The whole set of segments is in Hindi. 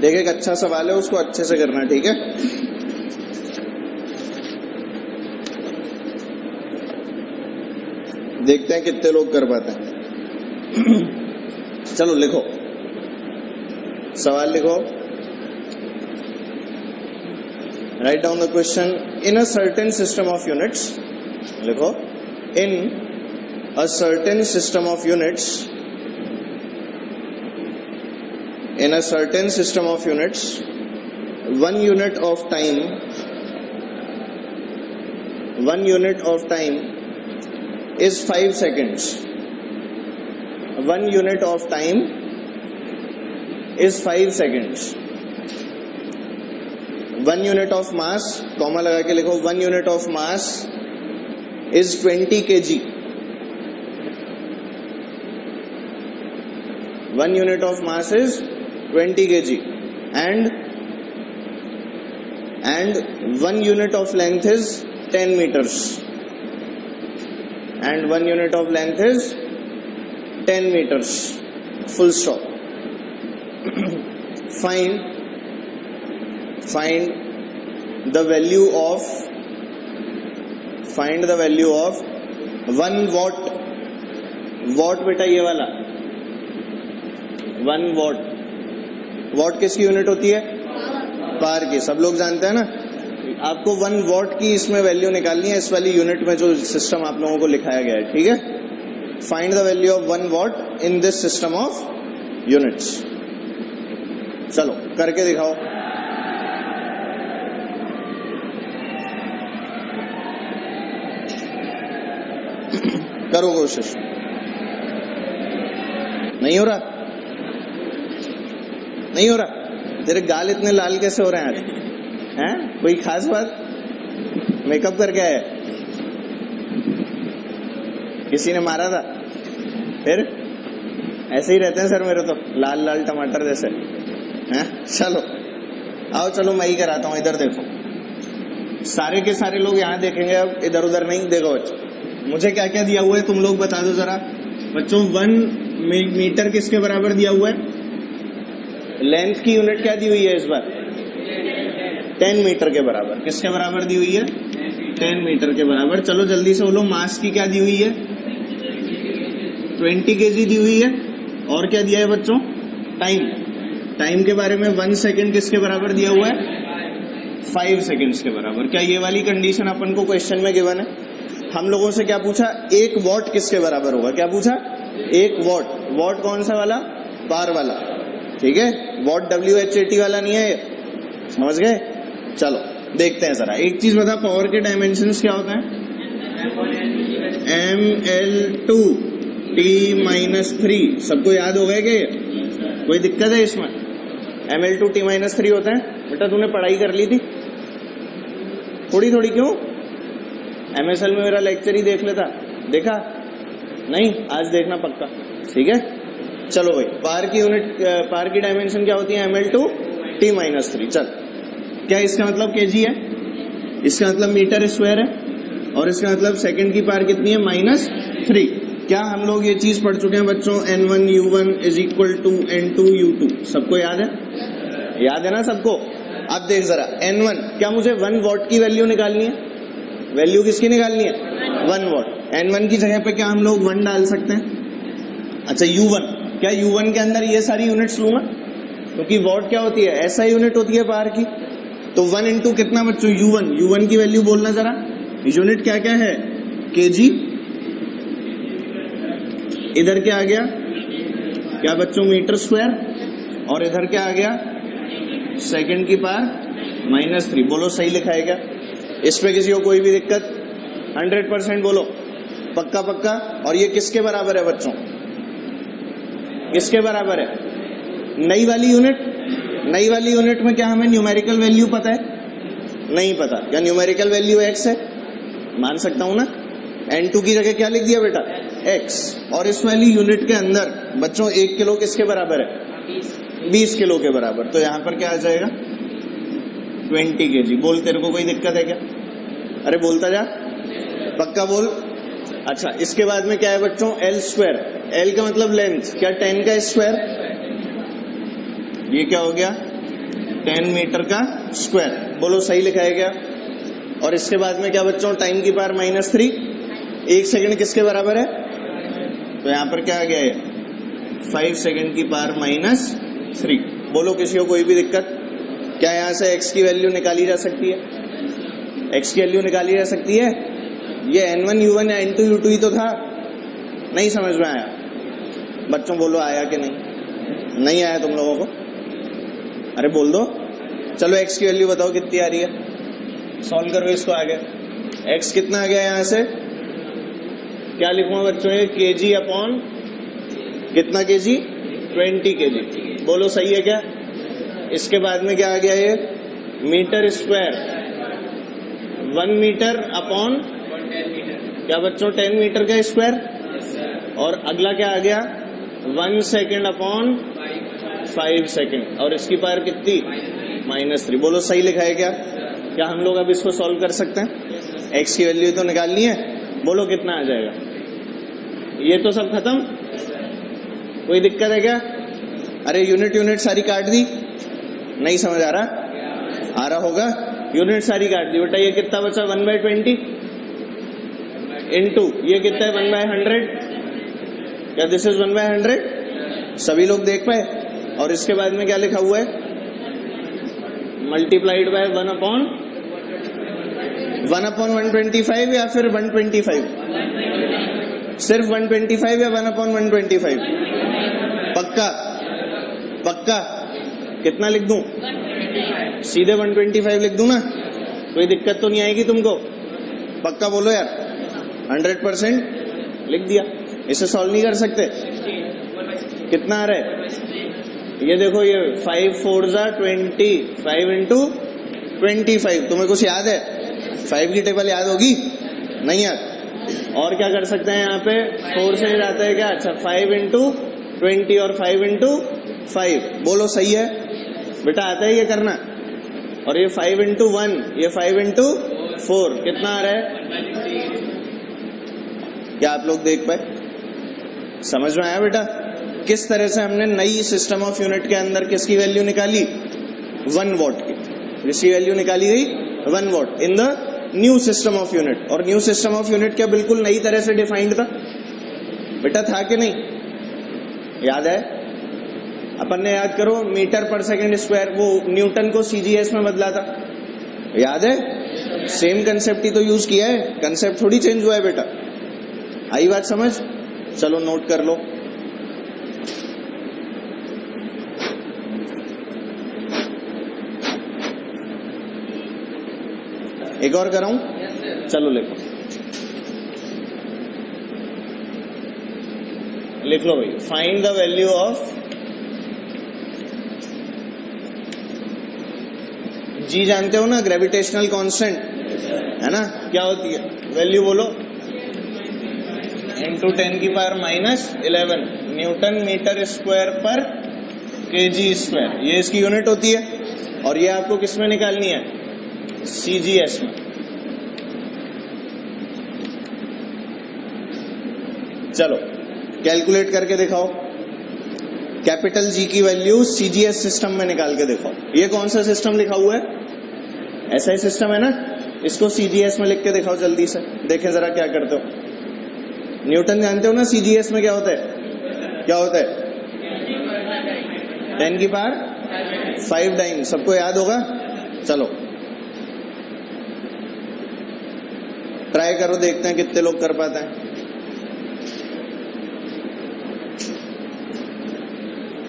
देख, एक अच्छा सवाल है, उसको अच्छे से करना, ठीक है। देखते हैं कितने लोग कर पाते हैं। चलो लिखो, सवाल लिखो। Right down the question. In a certain system of units, लिखो, in a certain system of units, in a certain system of units, 1 unit of time is 5 seconds. 1 unit of time is 5 seconds. 1 unit of mass, comma लगा के लिखो, 1 unit of mass is 20 kg. 1 unit of mass is 20 kg and 1 unit of length is 10 meters and 1 unit of length is 10 meters. Full stop. Find the value of 1 watt. watt बेटा ये वाला 1 watt. वॉट किसकी यूनिट होती है? पावर की। सब लोग जानते हैं ना। आपको 1 वॉट की इसमें वैल्यू निकालनी है, इस वाली यूनिट में जो सिस्टम आप लोगों को लिखाया गया है, ठीक है। Find the value of 1 what in this system of units. चलो करके दिखाओ। करो कोशिश। नहीं हो रहा? नहीं हो रहा? तेरे गाल इतने लाल कैसे हो रहे हैं आज? हैं? कोई खास बात? मेकअप करके आया? किसी ने मारा था? फिर ऐसे ही रहते हैं सर मेरे तो, लाल लाल टमाटर जैसे। हैं? चलो आओ, चलो मैं ही कराता हूँ। इधर देखो, सारे के सारे लोग यहाँ देखेंगे, अब इधर उधर नहीं। देखो बच्चों, मुझे क्या क्या दिया हुआ है तुम लोग बता दो जरा। बच्चों 1 मीटर किसके बराबर दिया हुआ है? लेंथ की यूनिट क्या दी हुई है इस बार? 10 मीटर के बराबर। किसके बराबर दी हुई है? 10 मीटर के बराबर। चलो जल्दी से बोलो, मास की क्या दी हुई है? 20 kg दी हुई है। और क्या दिया है बच्चों? टाइम के बारे में 1 सेकेंड किसके बराबर दिया हुआ है? 5 सेकेंड्स के बराबर। क्या ये वाली कंडीशन अपन को क्वेश्चन में गिवन है? हम लोगों से क्या पूछा? 1 वॉट किसके बराबर होगा? क्या पूछा? 1 वॉट। वॉट कौन सा वाला? पावर वाला, ठीक है। वॉट WHAT वाला नहीं है ये, समझ गए? चलो देखते हैं जरा। एक चीज बता, पावर के डायमेंशंस क्या होते हैं? ML2 T-3। सबको याद हो गए क्या? कोई दिक्कत है इसमें? ML2 T-3 होता है। बेटा तूने पढ़ाई कर ली थी थोड़ी थोड़ी, क्यों? MSL में मेरा लेक्चर ही देख लेता। देखा नहीं? आज देखना पक्का, ठीक है। चलो भाई, पावर की यूनिट, पावर की डायमेंशन क्या होती है? ML2 T-3। चल, क्या इसका मतलब kg है? इसका मतलब मीटर स्क्वायर है। और इसका मतलब सेकंड की पावर कितनी है? -3। क्या हम लोग ये चीज पढ़ चुके हैं बच्चों? N1U1 = N2U2। सबको याद है? याद है ना सबको? अब देख जरा, N1, क्या मुझे 1 वॉट की वैल्यू निकालनी है? वैल्यू किसकी निकालनी है? 1 वॉट। N1 की जगह पे क्या हम लोग 1 डाल सकते हैं? अच्छा U1, क्या U1 के अंदर ये सारी यूनिट्स लूंगा? क्योंकि वॉट क्या होती है? ऐसा यूनिट होती है पावर की। तो 1 इंटू कितना बच्चों? U1 की वैल्यू बोलना जरा। यूनिट क्या क्या है? kg। इधर क्या आ गया? क्या बच्चों? Meter square. और इधर क्या आ गया? सेकंड की पावर -3। बोलो सही लिखा है क्या? इस पे किसी को कोई भी दिक्कत? 100% बोलो, पक्का पक्का। और ये किसके बराबर है बच्चों? किसके बराबर है? नई वाली यूनिट में क्या हमें न्यूमेरिकल वैल्यू पता है? नहीं पता। क्या न्यूमेरिकल वैल्यू x है? मान सकता हूं ना। N2 की जगह क्या लिख दिया बेटा? x। और इस वाली यूनिट के अंदर बच्चों 1 किलो किसके बराबर है? 20 किलो के बराबर। तो यहां पर क्या आ जाएगा? 20 kg। बोल, तेरे को कोई दिक्कत है क्या? अरे बोलता जा, पक्का बोल। अच्छा, इसके बाद में क्या है बच्चों? L² L का मतलब लेंथ। क्या 10 का स्क्वायर? ये क्या हो गया? 10 मीटर का स्क्वायर। बोलो सही लिखा है क्या? और इसके बाद में क्या बच्चों, टाइम की पावर -3, 1 सेकंड किसके बराबर है? तो यहाँ पर क्या आ गया है, 5 सेकंड की पावर -3। बोलो किसी को कोई भी दिक्कत? क्या यहाँ से x की वैल्यू निकाली जा सकती है? x की वैल्यू निकाली जा सकती है? ये n1 u1 या n2 u2 ही तो था। नहीं समझ में आया? बच्चों बोलो आया कि नहीं आया तुम लोगों को? अरे बोल दो। चलो x की वैल्यू बताओ कितनी आ रही है, सॉल्व करो इसको आगे। x कितना आ गया यहाँ से? क्या लिखूंगा बच्चों, ये kg अपॉन कितना kg? 20 kg। बोलो सही है क्या? इसके बाद में क्या आ गया, ये मीटर स्क्वायर, 1 मीटर अपॉन क्या बच्चों, 10 मीटर का स्क्वायर। और अगला क्या आ गया, 1 सेकेंड अपॉन 5 सेकेंड। और इसकी पावर कितनी? -3। बोलो सही लिखा है क्या? क्या हम लोग अब इसको सॉल्व कर सकते हैं? x की वैल्यू तो निकालनी है। बोलो कितना आ जाएगा? ये तो सब खत्म, कोई दिक्कत है क्या? अरे यूनिट सारी काट दी, नहीं समझ आ रहा? आ रहा होगा, यूनिट सारी काट दी बेटा। ये कितना बचा, 1/20 इंटू ये कितना है, 1/100। क्या दिस इज 1/100? सभी लोग देख पाए? और इसके बाद में क्या लिखा हुआ है, मल्टीप्लाइड बाय 1/125 या फिर 125? सिर्फ 125 या 1/125? पक्का? कितना लिख दूं? सीधे 125 लिख दूं ना? कोई दिक्कत तो नहीं आएगी तुमको? पक्का बोलो यार। 100% लिख दिया। इसे सॉल्व नहीं कर सकते? कितना आ रहा है ये देखो, ये 5 4 20, 5 इंटू 25। तुम्हें कुछ याद है? 5 की टेबल याद होगी? नहीं याद? और क्या कर सकते हैं यहाँ पे, 4 से जाता है क्या? अच्छा 5 इंटू 20 और 5 इंटू 5। बोलो सही है बेटा, आता है ये करना। और ये 5 इंटू 1, ये 5 इंटू 4, कितना आ रहा है? क्या आप लोग देख पाए? समझ में आया बेटा? किस तरह से हमने नई सिस्टम ऑफ यूनिट के अंदर किसकी वैल्यू निकाली? 1 वॉट की। जिसकी वैल्यू निकाली गई 1 what in the new system of unit. और न्यू सिस्टम ऑफ यूनिट क्या बिल्कुल नई तरह से डिफाइंड था बेटा, था कि नहीं? याद है? अपन ने याद करो, मीटर पर सेकंड स्क्वायर, वो न्यूटन को सीजीएस में बदला था। याद है? सेम कंसेप्ट ही तो यूज किया है, कंसेप्ट थोड़ी चेंज हुआ है बेटा। आई बात समझ? चलो नोट कर लो। एक और कराऊं? चलो लिखो, लिख लो भाई। फाइंड द वैल्यू ऑफ जी, जानते हो ना, ग्रेविटेशनल कांस्टेंट है ना? क्या होती है वैल्यू? बोलो, इंटू 10 की पावर -11 न्यूटन मीटर स्क्वायर पर केजी स्क्वायर। ये इसकी यूनिट होती है। और ये आपको किस में निकालनी है? सीजीएस में। चलो कैलकुलेट करके दिखाओ। कैपिटल जी की वैल्यू सीजीएस सिस्टम में निकाल के दिखाओ। ये कौन सा सिस्टम लिखा हुआ है? ऐसा ही सिस्टम है ना? इसको सीजीएस में लिख के दिखाओ जल्दी से, देखें जरा क्या करते हो। न्यूटन जानते हो ना सीजीएस में क्या होता है? क्या होता है? 10 की पावर 5 डाइन। सबको याद होगा? चलो ट्राई करो, देखते हैं कितने लोग कर पाते हैं।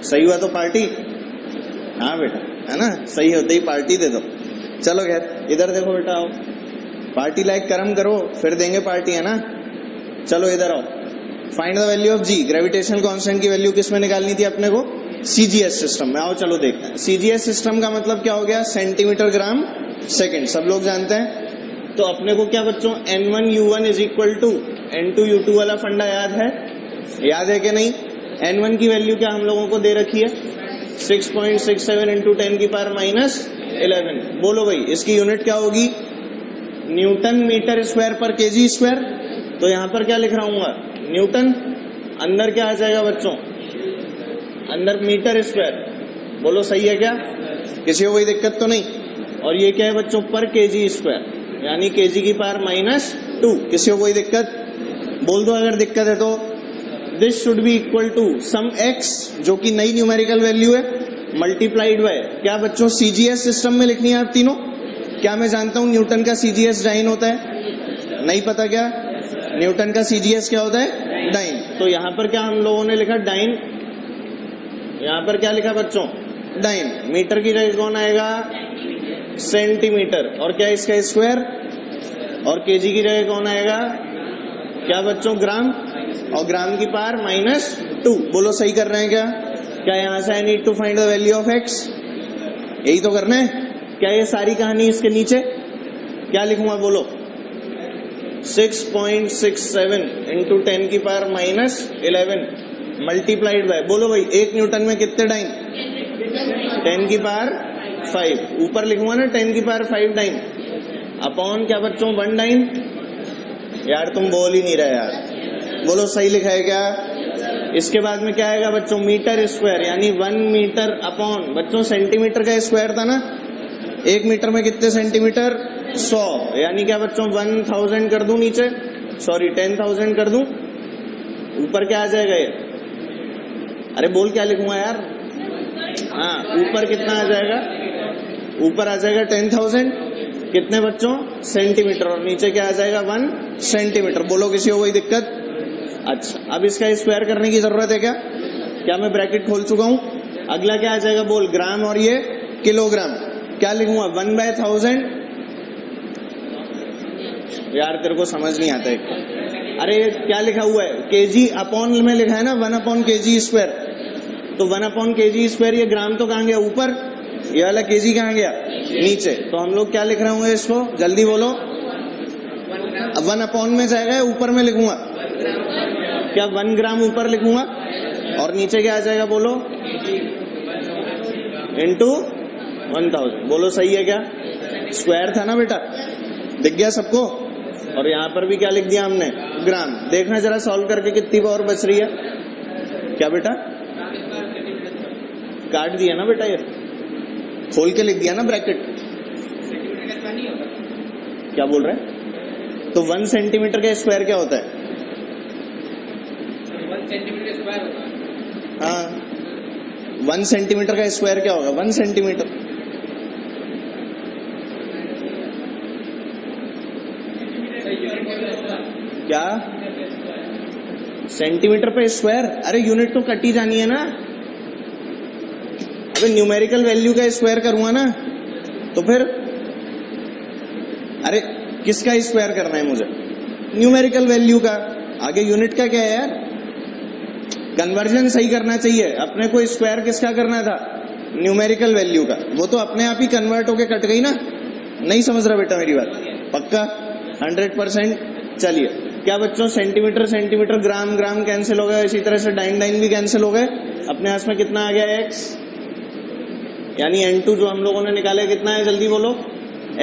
सही हुआ तो पार्टी? हाँ बेटा, है ना? सही होते ही पार्टी दे दो। चलो खैर, इधर देखो बेटा, आओ। पार्टी लाइक कर्म करो, फिर देंगे पार्टी, है ना? चलो इधर आओ। Find the value of G. Gravitational constant की वैल्यू किस में निकालनी थी अपने को? सीजीएस सिस्टम में। आओ चलो देखते हैं। सीजीएस सिस्टम का मतलब क्या हो गया? Centimetre gram second. सब लोग जानते हैं। तो अपने को क्या बच्चों, N1 U1 is equal to N2 U2 वाला फंडा याद है? याद है कि नहीं? N1 की वैल्यू क्या हम लोगों को दे रखी है? 6.67 इंटू 10 की पावर -11। बोलो भाई, इसकी यूनिट क्या होगी? न्यूटन मीटर स्क्वायर पर केजी स्क्वायर। तो यहां पर क्या लिख रहा हूँ? न्यूटन। अंदर क्या आ जाएगा बच्चों? अंदर मीटर स्क्वायर। बोलो सही है क्या? किसी को कोई दिक्कत तो नहीं। और ये क्या है बच्चों, पर केजी स्क्वायर, यानी केजी की पावर -2। किसी को कोई दिक्कत? बोल दो अगर दिक्कत है तो। This should be equal to some x, जो कि नई न्यूमेरिकल वैल्यू है, मल्टीप्लाइड बाय क्या बच्चों, सीजीएस सिस्टम में लिखनी है आप तीनों। क्या मैं जानता हूं न्यूटन का सीजीएस डाइन होता है? नहीं पता क्या? न्यूटन का सीजीएस क्या होता है? डाइन। तो यहां पर क्या हम लोगों ने लिखा? डाइन। यहां पर क्या लिखा बच्चों? डाइन। मीटर की जगह कौन आएगा? सेंटीमीटर। और क्या इसका स्क्वायर। और केजी की जगह कौन आएगा? क्या बच्चों? ग्राम। और ग्राम की पावर -2। बोलो सही कर रहे हैं क्या? क्या यहां से I need to find the value of x, यही तो करना है क्या? ये सारी कहानी इसके नीचे क्या लिखूंगा बोलो? 6.67 इंटू 10 की पावर -11 मल्टीप्लाइड बाय, बोलो भाई 1 न्यूटन में कितने डाइन? 10 की पावर 5। ऊपर लिखूंगा ना 10 की पावर 5 डाइन, अपॉन क्या बच्चों? 1 डाइन। यार तुम बोल ही नहीं रहे यार, बोलो सही लिखा है क्या? इसके बाद में क्या आएगा बच्चों? मीटर स्क्वायर, यानी 1 मीटर अपॉन बच्चों सेंटीमीटर का स्क्वायर था ना, 1 मीटर में कितने सेंटीमीटर? 100, यानी क्या बच्चों? 1000 कर दूं नीचे, सॉरी 10,000 कर दूं, ऊपर क्या आ जाएगा ये? अरे बोल क्या लिखूंगा यार? हाँ, ऊपर कितना आ जाएगा? ऊपर आ जाएगा 10,000, कितने बच्चों? सेंटीमीटर। और नीचे क्या आ जाएगा? 1 सेंटीमीटर। बोलो किसी को कोई दिक्कत? अच्छा, अब इसका स्क्वायर करने की जरूरत है क्या? क्या मैं ब्रैकेट खोल चुका हूं? अगला क्या आ जाएगा बोल? ग्राम और ये किलोग्राम। क्या लिखूंगा? 1/1000। यार तेरे को समझ नहीं आता है। अरे क्या लिखा हुआ है? केजी अपॉन में लिखा है ना, 1/kg स्क्वायर। तो 1/kg स्क्वायर, ये ग्राम तो कहां गया? ऊपर। ये वाला केजी कहां गया? नीचे। तो हम लोग क्या लिख रहे होंगे इसको? जल्दी बोलो। 1 में जाएगा, ऊपर में लिखूंगा क्या? 1 ग्राम ऊपर लिखूंगा, और नीचे क्या आ जाएगा बोलो? इंटू 1000। बोलो सही है क्या? स्क्वायर था ना बेटा, दिख गया सबको। और यहां पर भी क्या लिख दिया हमने? ग्राम। देखना जरा सॉल्व करके कितनी पावर बच रही है। क्या बेटा? काट दिया ना बेटा, ये खोल के लिख दिया ना ब्रैकेट। क्या बोल रहे हैं? तो 1 सेंटीमीटर का स्क्वायर क्या होता है? 1 सेंटीमीटर स्क्वायर होगा। हाँ, 1 सेंटीमीटर का स्क्वायर क्या होगा? 1 सेंटीमीटर। क्या? सेंटीमीटर पे स्क्वायर? अरे यूनिट तो कटी जानी है ना। अबे न्यूमेरिकल वैल्यू का स्क्वायर करूंगा ना, तो फिर अरे किसका स्क्वायर करना है मुझे? न्यूमेरिकल वैल्यू का। आगे यूनिट का क्या है यार? कन्वर्जन सही करना चाहिए अपने को। स्क्वायर किसका करना था? न्यूमेरिकल वैल्यू का। वो तो अपने आप ही कन्वर्ट होके कट गई ना। नहीं समझ रहा बेटा मेरी बात? पक्का 100%। चलिए, क्या बच्चों? सेंटीमीटर सेंटीमीटर, ग्राम ग्राम कैंसिल हो गया, इसी तरह से डाइन डाइन भी कैंसिल हो गए। अपने हाथ में कितना आ गया? x, यानी n2 जो हम लोगों ने निकाला है कितना है? जल्दी बोलो।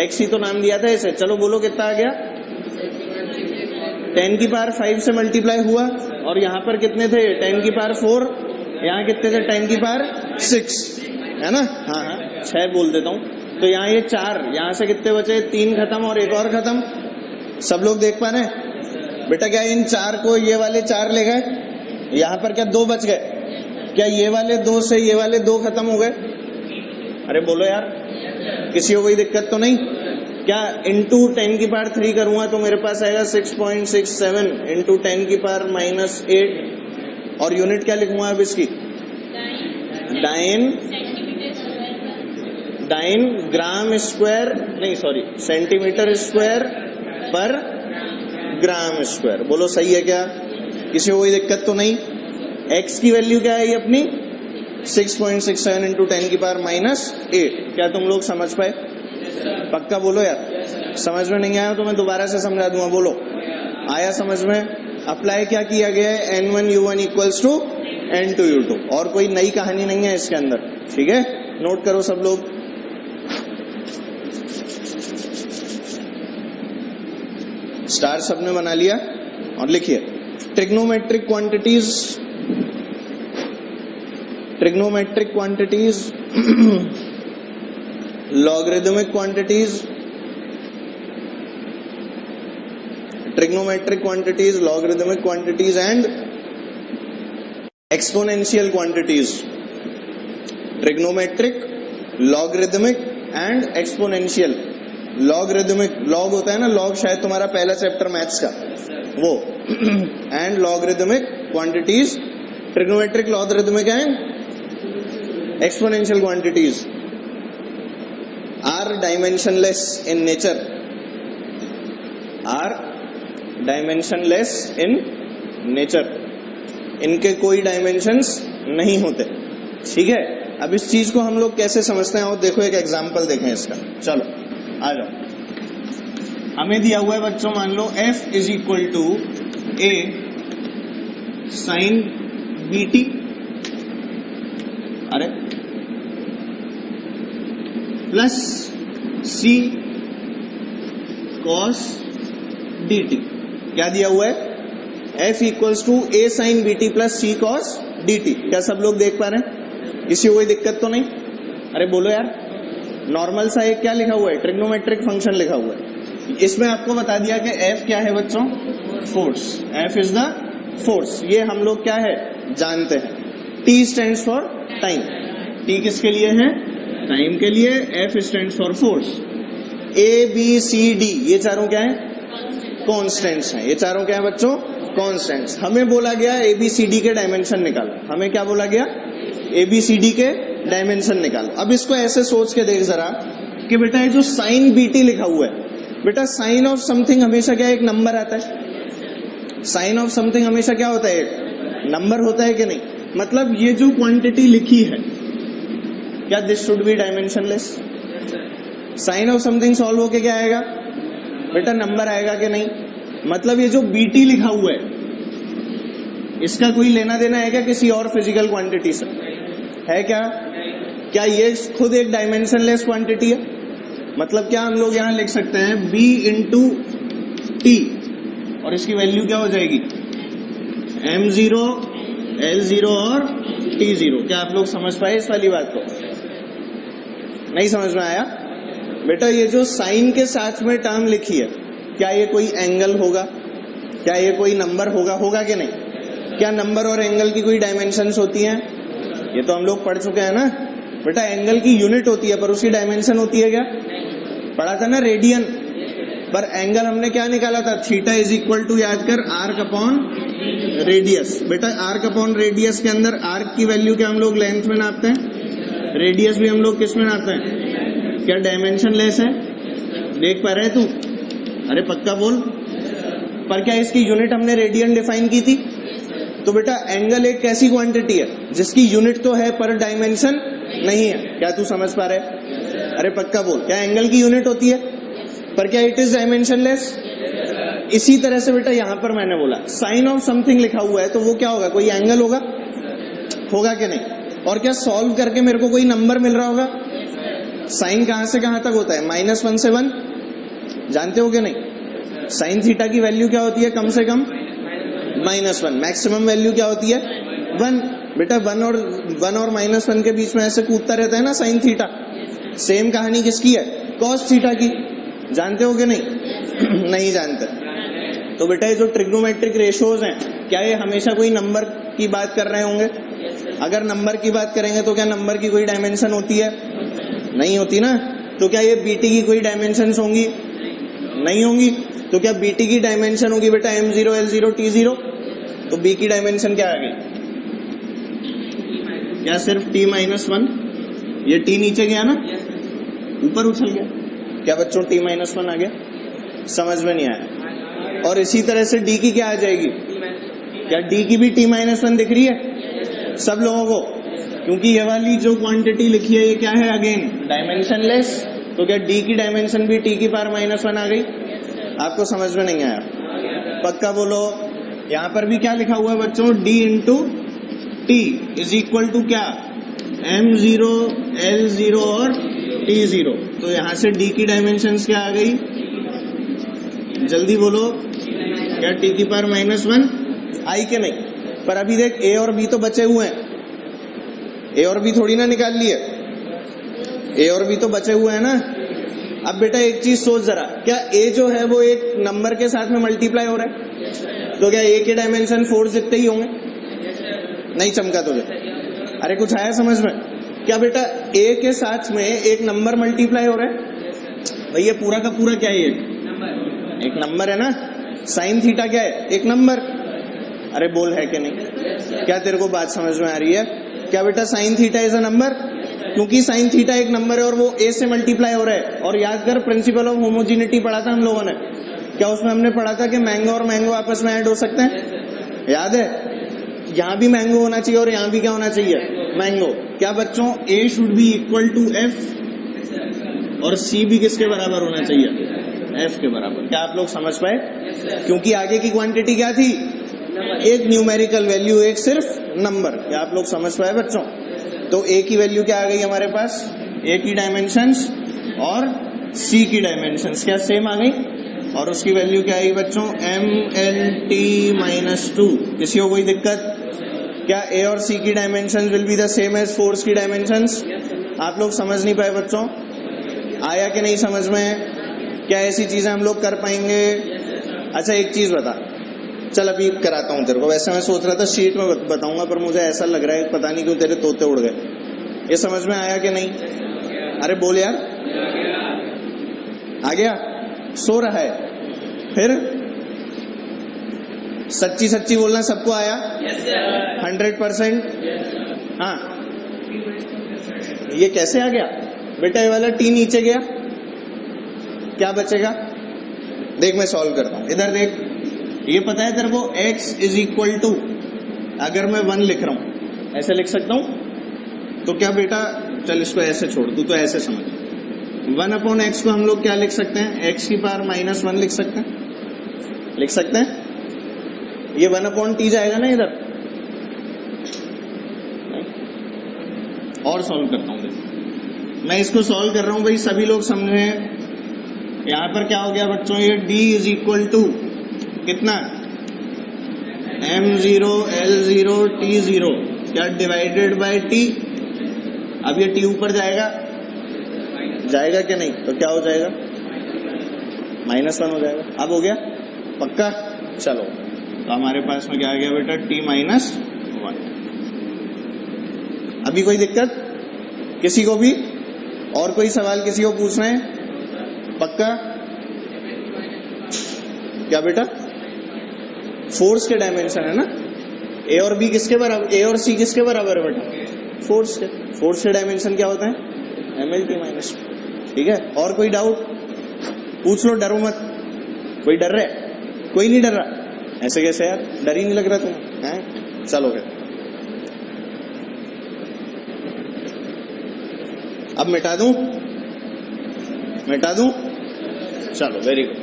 x ही तो नाम दिया था इसे। चलो बोलो कितना आ गया? 10 की पावर 5 से मल्टीप्लाई हुआ। और यहाँ पर कितने थे? 10 की पावर 4। यहाँ कितने थे? 10 की पावर 6, है ना? हाँ हाँ, 6 बोल देता हूँ। तो यहाँ ये 4, यहाँ से कितने बचे? 3 खत्म और एक और खत्म। सब लोग देख पा रहे हैं बेटा? क्या इन 4 को ये वाले 4 ले गए? यहाँ पर क्या 2 बच गए? क्या ये वाले 2 से ये वाले 2 खत्म हो गए? अरे बोलो यार, किसी को कोई दिक्कत तो नहीं? क्या इंटू 10 की पावर 3 करूंगा तो मेरे पास आएगा 6.67 इंटू 10 की पावर -8। और यूनिट क्या लिखूंगा अब इसकी? डाइन ग्राम स्क्वायर, नहीं सॉरी, सेंटीमीटर स्क्वायर पर ग्राम स्क्वायर। बोलो सही है क्या? किसी को कोई दिक्कत तो नहीं? x की वैल्यू क्या है ये अपनी? 6.67 इंटू 10 की पावर -8। क्या तुम लोग समझ पाए? पक्का बोलो यार। समझ में नहीं आया तो मैं दोबारा से समझा दूंगा। बोलो आया समझ में? अप्लाई क्या किया गया है? N1U1 equals to N2U2। और कोई नई कहानी नहीं है इसके अंदर, ठीक है? नोट करो सब लोग। स्टार सबने बना लिया? और लिखिए trigonometric quantities logarithmic quantities, trigonometric quantities, logarithmic quantities and exponential quantities. Trigonometric, logarithmic and exponential. Logarithmic, log होता है ना, लॉग शायद तुम्हारा पहला चैप्टर मैथ्स का, वो and logarithmic quantities, trigonometric, logarithmic and exponential quantities are dimensionless in nature, are dimensionless in nature. इनके कोई डायमेंशंस नहीं होते। ठीक है, अब इस चीज को हम लोग कैसे समझते हैं, और देखो एक एग्जांपल देखें इसका। चलो आ जाओ। हमें दिया हुआ है बच्चों, मान लो f is equal to a sine bt, अरे प्लस c cos dt। क्या दिया हुआ है? f equals to a sine bt plus c cos dt। क्या सब लोग देख पा रहे हैं? इसी कोई दिक्कत तो नहीं? अरे बोलो यार। नॉर्मल सा एक क्या लिखा हुआ है? ट्रिग्नोमेट्रिक फंक्शन लिखा हुआ है। इसमें आपको बता दिया कि f क्या है बच्चों? Force. f is the force. ये हम लोग क्या है जानते हैं। t stands for time. t किसके लिए है? टाइम के लिए। f stands for force. a b c d ये चारों क्या है? कॉन्स्टेंट्स हैं। ये चारों क्या है बच्चों? कॉन्स्टेंट्स। हमें बोला गया a b c d के डायमेंशन निकालो। हमें क्या बोला गया? a b c d के डायमेंशन निकालो। अब इसको ऐसे सोच के देख जरा कि बेटा ये जो साइन bt लिखा हुआ है, बेटा साइन ऑफ समथिंग हमेशा क्या एक नंबर आता है। साइन ऑफ समथिंग हमेशा क्या होता है? एक नंबर होता है कि नहीं? मतलब ये जो क्वांटिटी लिखी है, क्या this should be dimensionless? Sine of something solve होके क्या आएगा बेटा? नंबर आएगा कि नहीं? मतलब ये जो bt लिखा हुआ है, इसका कोई लेना देना है क्या किसी और फिजिकल क्वांटिटी से? है क्या? क्या ये खुद एक डायमेंशनलेस क्वांटिटी है? मतलब क्या हम लोग यहां लिख सकते हैं b इंटू टी, और इसकी वैल्यू क्या हो जाएगी? m0, l0 और t0। क्या आप लोग समझ पाए इस वाली बात को? नहीं समझ में आया? बेटा ये जो साइन के साथ में टर्म लिखी है, क्या ये कोई एंगल होगा? क्या ये कोई नंबर होगा? होगा कि नहीं? क्या नंबर और एंगल की कोई डायमेंशंस होती हैं? ये तो हम लोग पढ़ चुके हैं ना बेटा। एंगल की यूनिट होती है पर उसकी डायमेंशन होती है क्या? पढ़ा था ना रेडियन। पर एंगल हमने क्या निकाला था? थीटा इज इक्वल टू, याद कर, आर्क अपॉन रेडियस। बेटा आर्क अपॉन रेडियस के अंदर आर्क की वैल्यू क्या हम लोग लेंथ में नापते हैं? रेडियस भी हम लोग किस में नापते हैं? क्या डायमेंशन लेस है? देख पा रहे तू? अरे पक्का बोल। पर क्या इसकी यूनिट हमने रेडियन डिफाइन की थी? तो बेटा एंगल एक कैसी क्वांटिटी है जिसकी यूनिट तो है पर डायमेंशन नहीं है। क्या तू समझ पा रहे? अरे पक्का बोल। क्या एंगल की यूनिट होती है पर क्या इट इज डायमेंशनलेस? इसी तरह से बेटा यहां पर मैंने बोला साइन ऑफ समथिंग लिखा हुआ है, तो वो क्या होगा? कोई एंगल होगा? होगा कि नहीं? और क्या सॉल्व करके मेरे को कोई नंबर मिल रहा होगा? साइन कहां से कहां तक होता है? -1 से 1। जानते हो कि नहीं? साइन थीटा की वैल्यू क्या होती है? कम से कम -1। मैक्सिमम वैल्यू क्या होती है? 1। बेटा 1 और -1 के बीच में ऐसे कूदता रहता है ना साइन थीटा। सेम कहानी किसकी है? कॉस थीटा की। जानते हो कि नहीं? नहीं जानते। तो बेटा ये जो ट्रिग्नोमेट्रिक रेशियोज हैं, क्या ये हमेशा कोई नंबर की बात कर रहे होंगे? अगर नंबर की बात करेंगे तो क्या नंबर की कोई डायमेंशन होती है? नहीं होती ना। तो क्या ये बीटी की कोई डायमेंशन होंगी? नहीं होंगी। तो क्या बीटी की डायमेंशन होगी बेटा m0, l0, t0? तो बी की डायमेंशन क्या आ गई? क्या सिर्फ t-1? ये t नीचे गया ना, ऊपर उछल गया। क्या बच्चों t-1 आ गया? समझ में नहीं आया। और इसी तरह से d की क्या आ जाएगी? क्या d की भी t-1 दिख रही है सब लोगों को? क्योंकि ये वाली जो क्वांटिटी लिखी है ये क्या है? Again dimensionless. तो क्या d की डायमेंशन भी t की पावर -1 आ गई? आपको समझ में नहीं आया? पक्का बोलो। यहां पर भी क्या लिखा हुआ है बच्चों? d into T is equal to क्या? m0, l0 और t0। तो यहां से d की डायमेंशंस क्या आ गई? जल्दी बोलो। क्या t की पावर -1 आई के नहीं? पर अभी देख a और b तो बचे हुए हैं। a और b थोड़ी ना निकाल लिए। ए और बी तो बचे हुए हैं ना। अब बेटा एक चीज सोच जरा, क्या ए जो है वो एक नंबर के साथ में मल्टीप्लाई हो रहा है? तो क्या ए के डायमेंशन 4 जितने ही होंगे? नहीं चमका तुझे? अरे कुछ आया समझ में? क्या बेटा ए के साथ में एक नंबर मल्टीप्लाई हो रहा है? भाई ये पूरा का पूरा क्या है? एक नंबर है ना। साइन थीटा क्या है? एक नंबर। अरे बोल है कि नहीं? क्या तेरे को बात समझ में आ रही है? क्या बेटा sign theta is a number? क्योंकि साइन थीटा एक नंबर है और वो ए से मल्टीप्लाई हो रहा है। और याद कर, प्रिंसिपल ऑफ होमोजिनिटी पढ़ा था हम लोगों ने। क्या उसमें हमने पढ़ा था कि मैंगो और मैंगो आपस में ऐड हो सकते हैं? याद है? यहाँ भी मैंगो होना चाहिए और यहाँ भी क्या होना चाहिए? मैंगो। क्या बच्चों A should be equal to F और सी भी किसके बराबर होना चाहिए? एफ के बराबर। क्या आप लोग समझ पाए? क्योंकि आगे की क्वांटिटी क्या थी? एक न्यूमेरिकल वैल्यू, एक सिर्फ नंबर। क्या आप लोग समझ पाए बच्चों? तो ए की वैल्यू क्या आ गई हमारे पास? ए की डायमेंशंस और सी की डायमेंशंस क्या सेम आ गई? और उसकी वैल्यू क्या आई बच्चों? MLT-2। किसी को कोई दिक्कत? क्या ए और सी की dimensions will be the same as force की डायमेंशंस? आप लोग समझ नहीं पाए बच्चों? आया कि नहीं समझ में? क्या ऐसी चीजें हम लोग कर पाएंगे? अच्छा एक चीज बता, चल अभी कराता हूं तेरे को। वैसे मैं सोच रहा था शीट में बताऊंगा, पर मुझे ऐसा लग रहा है पता नहीं क्यों तेरे तोते उड़ गए। ये समझ में आया कि नहीं? अरे बोल यार। आ गया? सो रहा है? फिर सच्ची सच्ची बोलना, सबको आया? 100%? हाँ। ये कैसे आ गया बेटा? ये वाला टी नीचे गया, क्या बचेगा? देख मैं सॉल्व करता हूं, इधर देख। ये पता है तेरे को x इज इक्वल टू, अगर मैं 1 लिख रहा हूं ऐसे लिख सकता हूं? तो क्या बेटा, चल इसको ऐसे छोड़, तू तो ऐसे समझ। 1/x को हम लोग क्या लिख सकते हैं? x की पावर -1 लिख सकते हैं। लिख सकते हैं? ये 1/t जाएगा ना इधर। और सॉल्व करता हूं। मैं इसको सॉल्व कर रहा हूं भाई, सभी लोग समझे। यहां पर क्या हो गया बच्चों? ये d इज इक्वल टू कितना? m0 l0 t0 क्या डिवाइडेड बाय t। अब ये t ऊपर जाएगा, जाएगा क्या नहीं? तो क्या हो जाएगा? -1 हो जाएगा। अब हो गया पक्का? चलो तो हमारे पास में क्या आ गया बेटा? t-1। अभी कोई दिक्कत किसी को भी? और कोई सवाल किसी को पूछना है? पक्का? क्या बेटा? फोर्स के डायमेंशन है ना। ए और बी किसके बराबर? ए और सी किसके बराबर है बेटा? फोर्स के। फोर्स के डायमेंशन क्या होता है? MLT-2। ठीक है? और कोई डाउट पूछ लो, डरो मत। कोई डर रहा है? कोई नहीं डर रहा? ऐसे कैसे यार, डर ही नहीं लग रहा तुम्हें हैं? चलो फिर अब मिटा दूं? मिटा दूं? चलो वेरी गुड।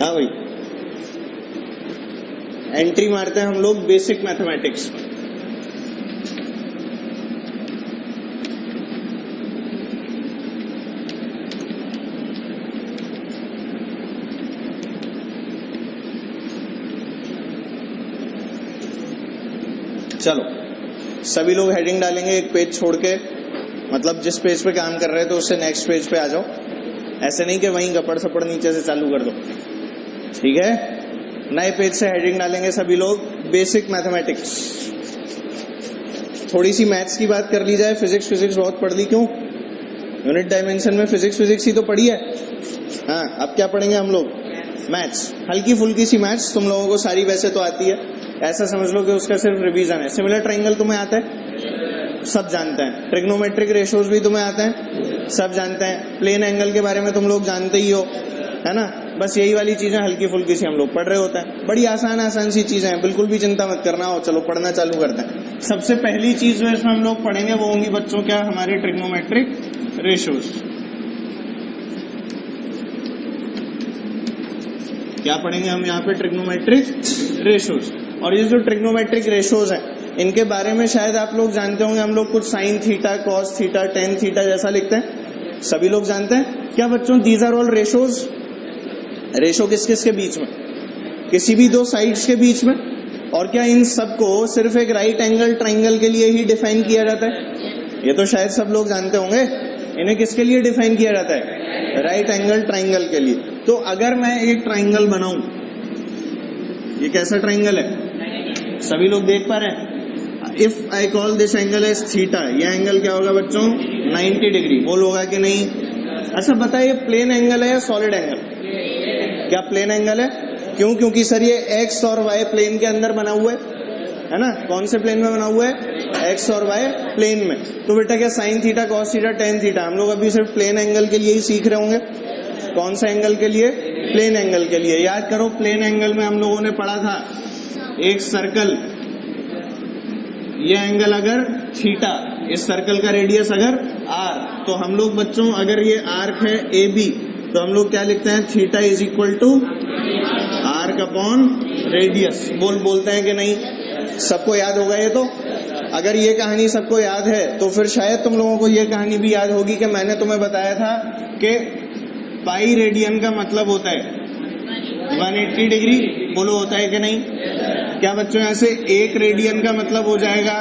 हाँ भाई, एंट्री मारते हैं हम लोग बेसिक मैथमेटिक्स। चलो सभी लोग हेडिंग डालेंगे एक पेज छोड़ के, मतलब जिस पेज पे काम कर रहे हैं तो उससे नेक्स्ट पेज पे आ जाओ। ऐसे नहीं कि वहीं गपड़ सपड़ नीचे से चालू कर दो, ठीक है? नए पेज से हेडिंग डालेंगे सभी लोग, बेसिक मैथमेटिक्स। थोड़ी सी मैथ्स की बात कर ली जाए। फिजिक्स बहुत पढ़ ली, क्यों? यूनिट डायमेंशन में फिजिक्स ही तो पढ़ी है। हाँ, अब क्या पढ़ेंगे हम लोग? मैथ्स। हल्की फुल्की सी मैथ्स, तुम लोगों को सारी वैसे तो आती है, ऐसा समझ लो कि उसका सिर्फ रिवीजन है। सिमिलर ट्रायंगल तुम्हें आता है? सब जानते हैं। ट्रिग्नोमेट्रिक रेशियोज भी तुम्हें आते हैं? सब जानते हैं। प्लेन एंगल के बारे में तुम लोग जानते ही हो, है ना? बस यही वाली चीजें हल्की फुल्की सी हम लोग पढ़ रहे होते हैं। बड़ी आसान सी चीजें हैं, बिल्कुल भी चिंता मत करना। हो चलो पढ़ना चालू करते हैं। सबसे पहली चीज जो इसमें हम लोग पढ़ेंगे वो होंगी बच्चों क्या? हमारी ट्रिग्नोमेट्रिक रेशियोज। क्या पढ़ेंगे हम यहाँ पे? Trigonometric ratios. और ये जो ट्रिग्नोमेट्रिक रेशियोज हैं इनके बारे में शायद आप लोग जानते होंगे, हम लोग कुछ sine theta, cos theta, tan theta जैसा लिखते हैं, सभी लोग जानते हैं क्या बच्चों? These are all ratios. Ratio किस किस के बीच में? किसी भी दो साइड्स के बीच में। और क्या इन सबको सिर्फ एक राइट एंगल ट्राइंगल के लिए ही डिफाइन किया जाता है? ये तो शायद सब लोग जानते होंगे। इन्हें किसके लिए डिफाइन किया जाता है? राइट एंगल ट्राइंगल के लिए। तो अगर मैं एक ट्राइंगल बनाऊं, ये कैसा ट्राइंगल है? सभी लोग देख पा रहे हैं। If I call this angle as theta, ये एंगल क्या होगा बच्चों? 90 डिग्री। बोल होगा कि नहीं? अच्छा बताइए, प्लेन एंगल है या सॉलिड एंगल? क्या प्लेन एंगल है? क्यों? क्योंकि सर ये एक्स और वाई प्लेन के अंदर बना हुआ है ना? कौन से प्लेन में बना हुआ है? एक्स और वाई प्लेन में। तो बेटा क्या sign theta, cos theta, tan theta हम लोग अभी सिर्फ प्लेन एंगल के लिए ही सीख रहे होंगे। कौन सा एंगल के लिए? प्लेन एंगल के लिए। याद करो, प्लेन एंगल में हम लोगों ने पढ़ा था एक सर्कल, ये एंगल अगर थीटा, इस सर्कल का रेडियस अगर आर, तो हम लोग बच्चों अगर ये आर्क है ए बी, तो हम लोग क्या लिखते हैं? Theta is equal to arc upon radius. बोलते हैं कि नहीं? सबको याद होगा ये? तो अगर ये कहानी सबको याद है तो फिर शायद तुम लोगों को ये कहानी भी याद होगी कि मैंने तुम्हें बताया था कि पाई रेडियन का मतलब होता है 180 डिग्री। बोलो होता है कि नहीं? क्या बच्चों यहाँ से एक रेडियन का मतलब हो जाएगा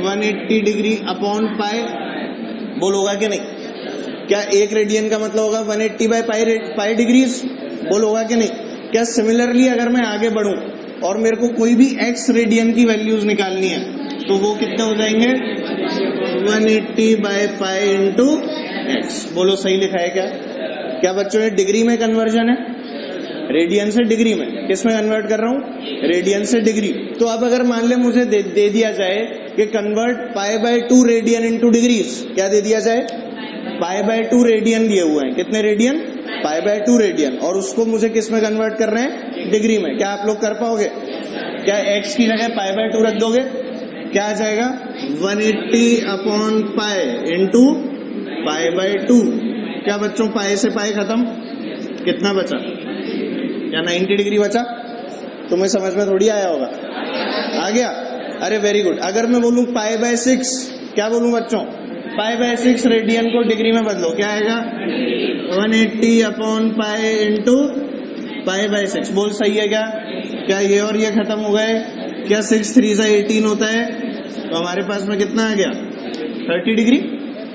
180 डिग्री अपॉन पाई। बोल होगा कि नहीं? क्या एक रेडियन का मतलब होगा 180 बाय पाई डिग्रीज? बोल होगा कि नहीं? क्या सिमिलरली अगर मैं आगे बढ़ूं और मेरे को कोई भी एक्स रेडियन की वैल्यूज निकालनी है तो वो कितने हो जाएंगे? 180 बाय पाई इंटू एक्स। बोलो सही लिखा है क्या? क्या बच्चों ये डिग्री में कन्वर्जन है? रेडियन से डिग्री में। किस में कन्वर्ट कर रहा हूं? रेडियन से डिग्री। तो अब अगर मान ले मुझे दे दिया जाए कि convert pi by 2 radian into degrees, क्या दे दिया जाए? पाई बाय 2 रेडियन दिए हुए हैं। कितने रेडियन? Pi by 2 radian. और उसको मुझे किस में कन्वर्ट कर रहे हैं? डिग्री में। क्या आप लोग कर पाओगे? क्या एक्स की जगह पाई बाय 2 रख दोगे? क्या आ जाएगा? 180 upon pi into pi by 2। क्या बच्चों पाई से पाई खत्म? कितना बचा? क्या 90 डिग्री बचा? तुम्हें समझ में थोड़ी आया होगा। आ गया? अरे वेरी गुड। अगर मैं बोलूं पाई बाय 6, क्या बोलूं बच्चों? पाई बाय 6 रेडियन को डिग्री में बदलो, क्या आएगा? 180 upon pi into pi by 6। बोल सही है क्या? क्या ये और ये खत्म हो गए? क्या 6 3 18 होता है? तो हमारे पास में कितना आ गया? 30 डिग्री।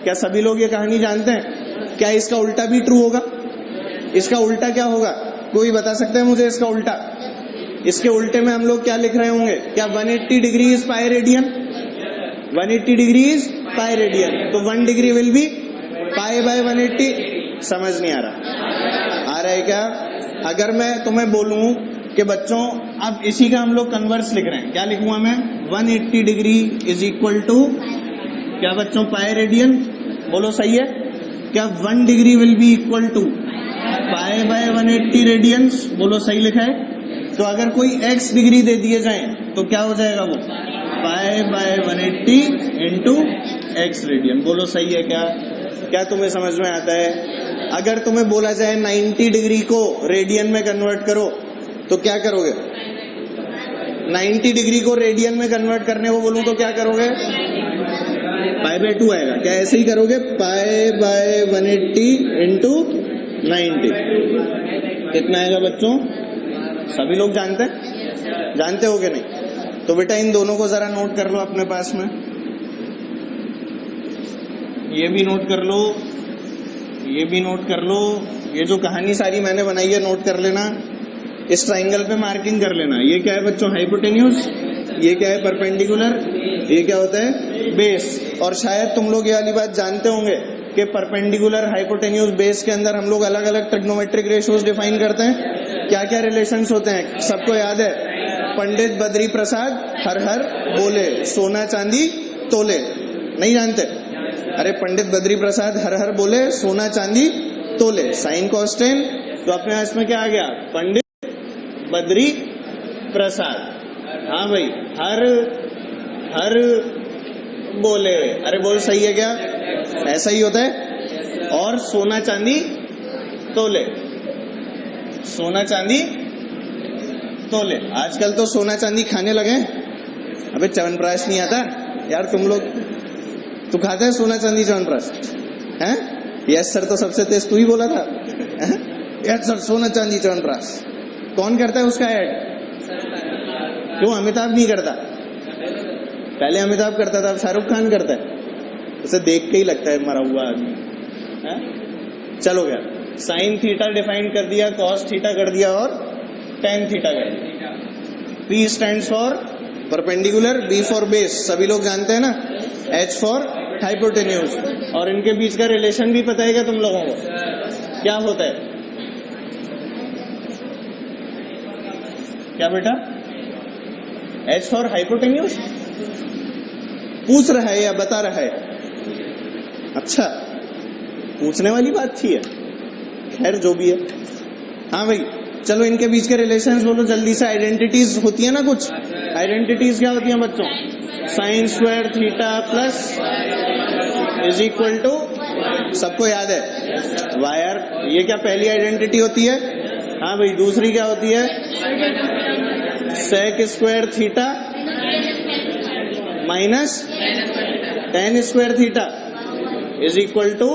क्या सभी लोग ये कहानी जानते हैं? क्या इसका उल्टा भी ट्रू होगा? इसका उल्टा क्या होगा? कोई बता सकता है मुझे इसका उल्टा? इसके उल्टे में हम लोग क्या लिख रहे होंगे? क्या 180 degree is pi radian? 180 degree is pi radian. तो 1 degree will B pi by 180। समझ नहीं आ रहा? आ रहा है क्या? अगर मैं तुम्हें बोलूं कि बच्चों अब इसी का हम लोग कन्वर्स लिख रहे हैं, क्या लिखूंगा मैं? 180 डिग्री इज इक्वल टू क्या बच्चों? Pi radian. बोलो सही है? क्या 1 degree will be equal to pi by 180 radians? बोलो सही लिखा है? तो अगर कोई x डिग्री दे दिए जाए तो क्या हो जाएगा वो? पाई बाय 180 इंटू एक्स रेडियन। बोलो सही है क्या? क्या तुम्हें समझ में आता है? अगर तुम्हें बोला जाए 90 डिग्री को रेडियन में कन्वर्ट करो तो क्या करोगे? 90 डिग्री को रेडियन में कन्वर्ट करने को बोलूं तो क्या करोगे? पाई बाय 2 आएगा। क्या ऐसे ही करोगे? पाई बाय 180 इंटू 90। कितना आएगा बच्चों? सभी लोग जानते हैं? जानते हो कि नहीं? तो बेटा इन दोनों को जरा नोट कर लो अपने पास में। ये भी नोट कर लो, ये भी नोट कर लो। ये जो कहानी सारी मैंने बनाई है नोट कर लेना। इस ट्राइंगल पे मार्किंग कर लेना। ये क्या है बच्चों? हाइपोटेन्यूज। ये क्या है? परपेंडिकुलर। ये क्या होता है? बेस। और शायद तुम लोग ये वाली बात जानते होंगे कि परपेंडिकुलर, हाइपोटेन्यूज, बेस के अंदर हम लोग अलग अलग ट्रिग्नोमेट्रिक रेशियोज डिफाइन करते हैं। क्या क्या रिलेशंस होते हैं सबको याद है? पंडित बद्री प्रसाद हर हर बोले, सोना चांदी तोले। नहीं जानते? अरे पंडित बद्री प्रसाद हर हर बोले, सोना चांदी तोले। Sine cos tan. तो अपने पास में क्या आ गया? पंडित बद्री प्रसाद। हाँ भाई, हर हर बोले। अरे बोल सही है क्या? ऐसा ही होता है। और सोना चांदी तोले, सोना चांदी तोले। आजकल तो सोना चांदी खाने लगे, अबे च्यवनप्राश नहीं आता यार तुम लोग? तू खाता है सोना चांदी च्यवनप्राश? हैं? यस सर तो सबसे तेज तू ही बोला था। यस सर सोना चांदी च्यवनप्राश। कौन करता है उसका ऐड? क्यों अमिताभ नहीं करता? पहले अमिताभ करता था, अब शाहरुख खान करता है। उसे देख के ही लगता है मरा हुआ आदमी। चलो गया, साइन थीटा डिफाइन कर दिया, कॉस थीटा कर दिया और टेन थीटा कर दिया। P stands for perpendicular, B for base, सभी लोग जानते हैं ना, H फॉर हाइपोटेन्यूज। और इनके बीच का रिलेशन भी पता है क्या तुम लोगों को? क्या होता है? क्या बेटा? H फॉर हाइपोटेन्यूज पूछ रहा है या बता रहा है? अच्छा, पूछने वाली बात थी है। खैर जो भी है। हाँ भाई चलो इनके बीच के रिलेशंस बोलो जल्दी से। आइडेंटिटीज होती है ना कुछ, आइडेंटिटीज क्या होती हैं बच्चों? Sine square theta plus is equal to, सबको याद है वायर, ये क्या पहली आइडेंटिटी होती है? हाँ भाई दूसरी क्या होती है? Sec square theta minus tan square theta is equal to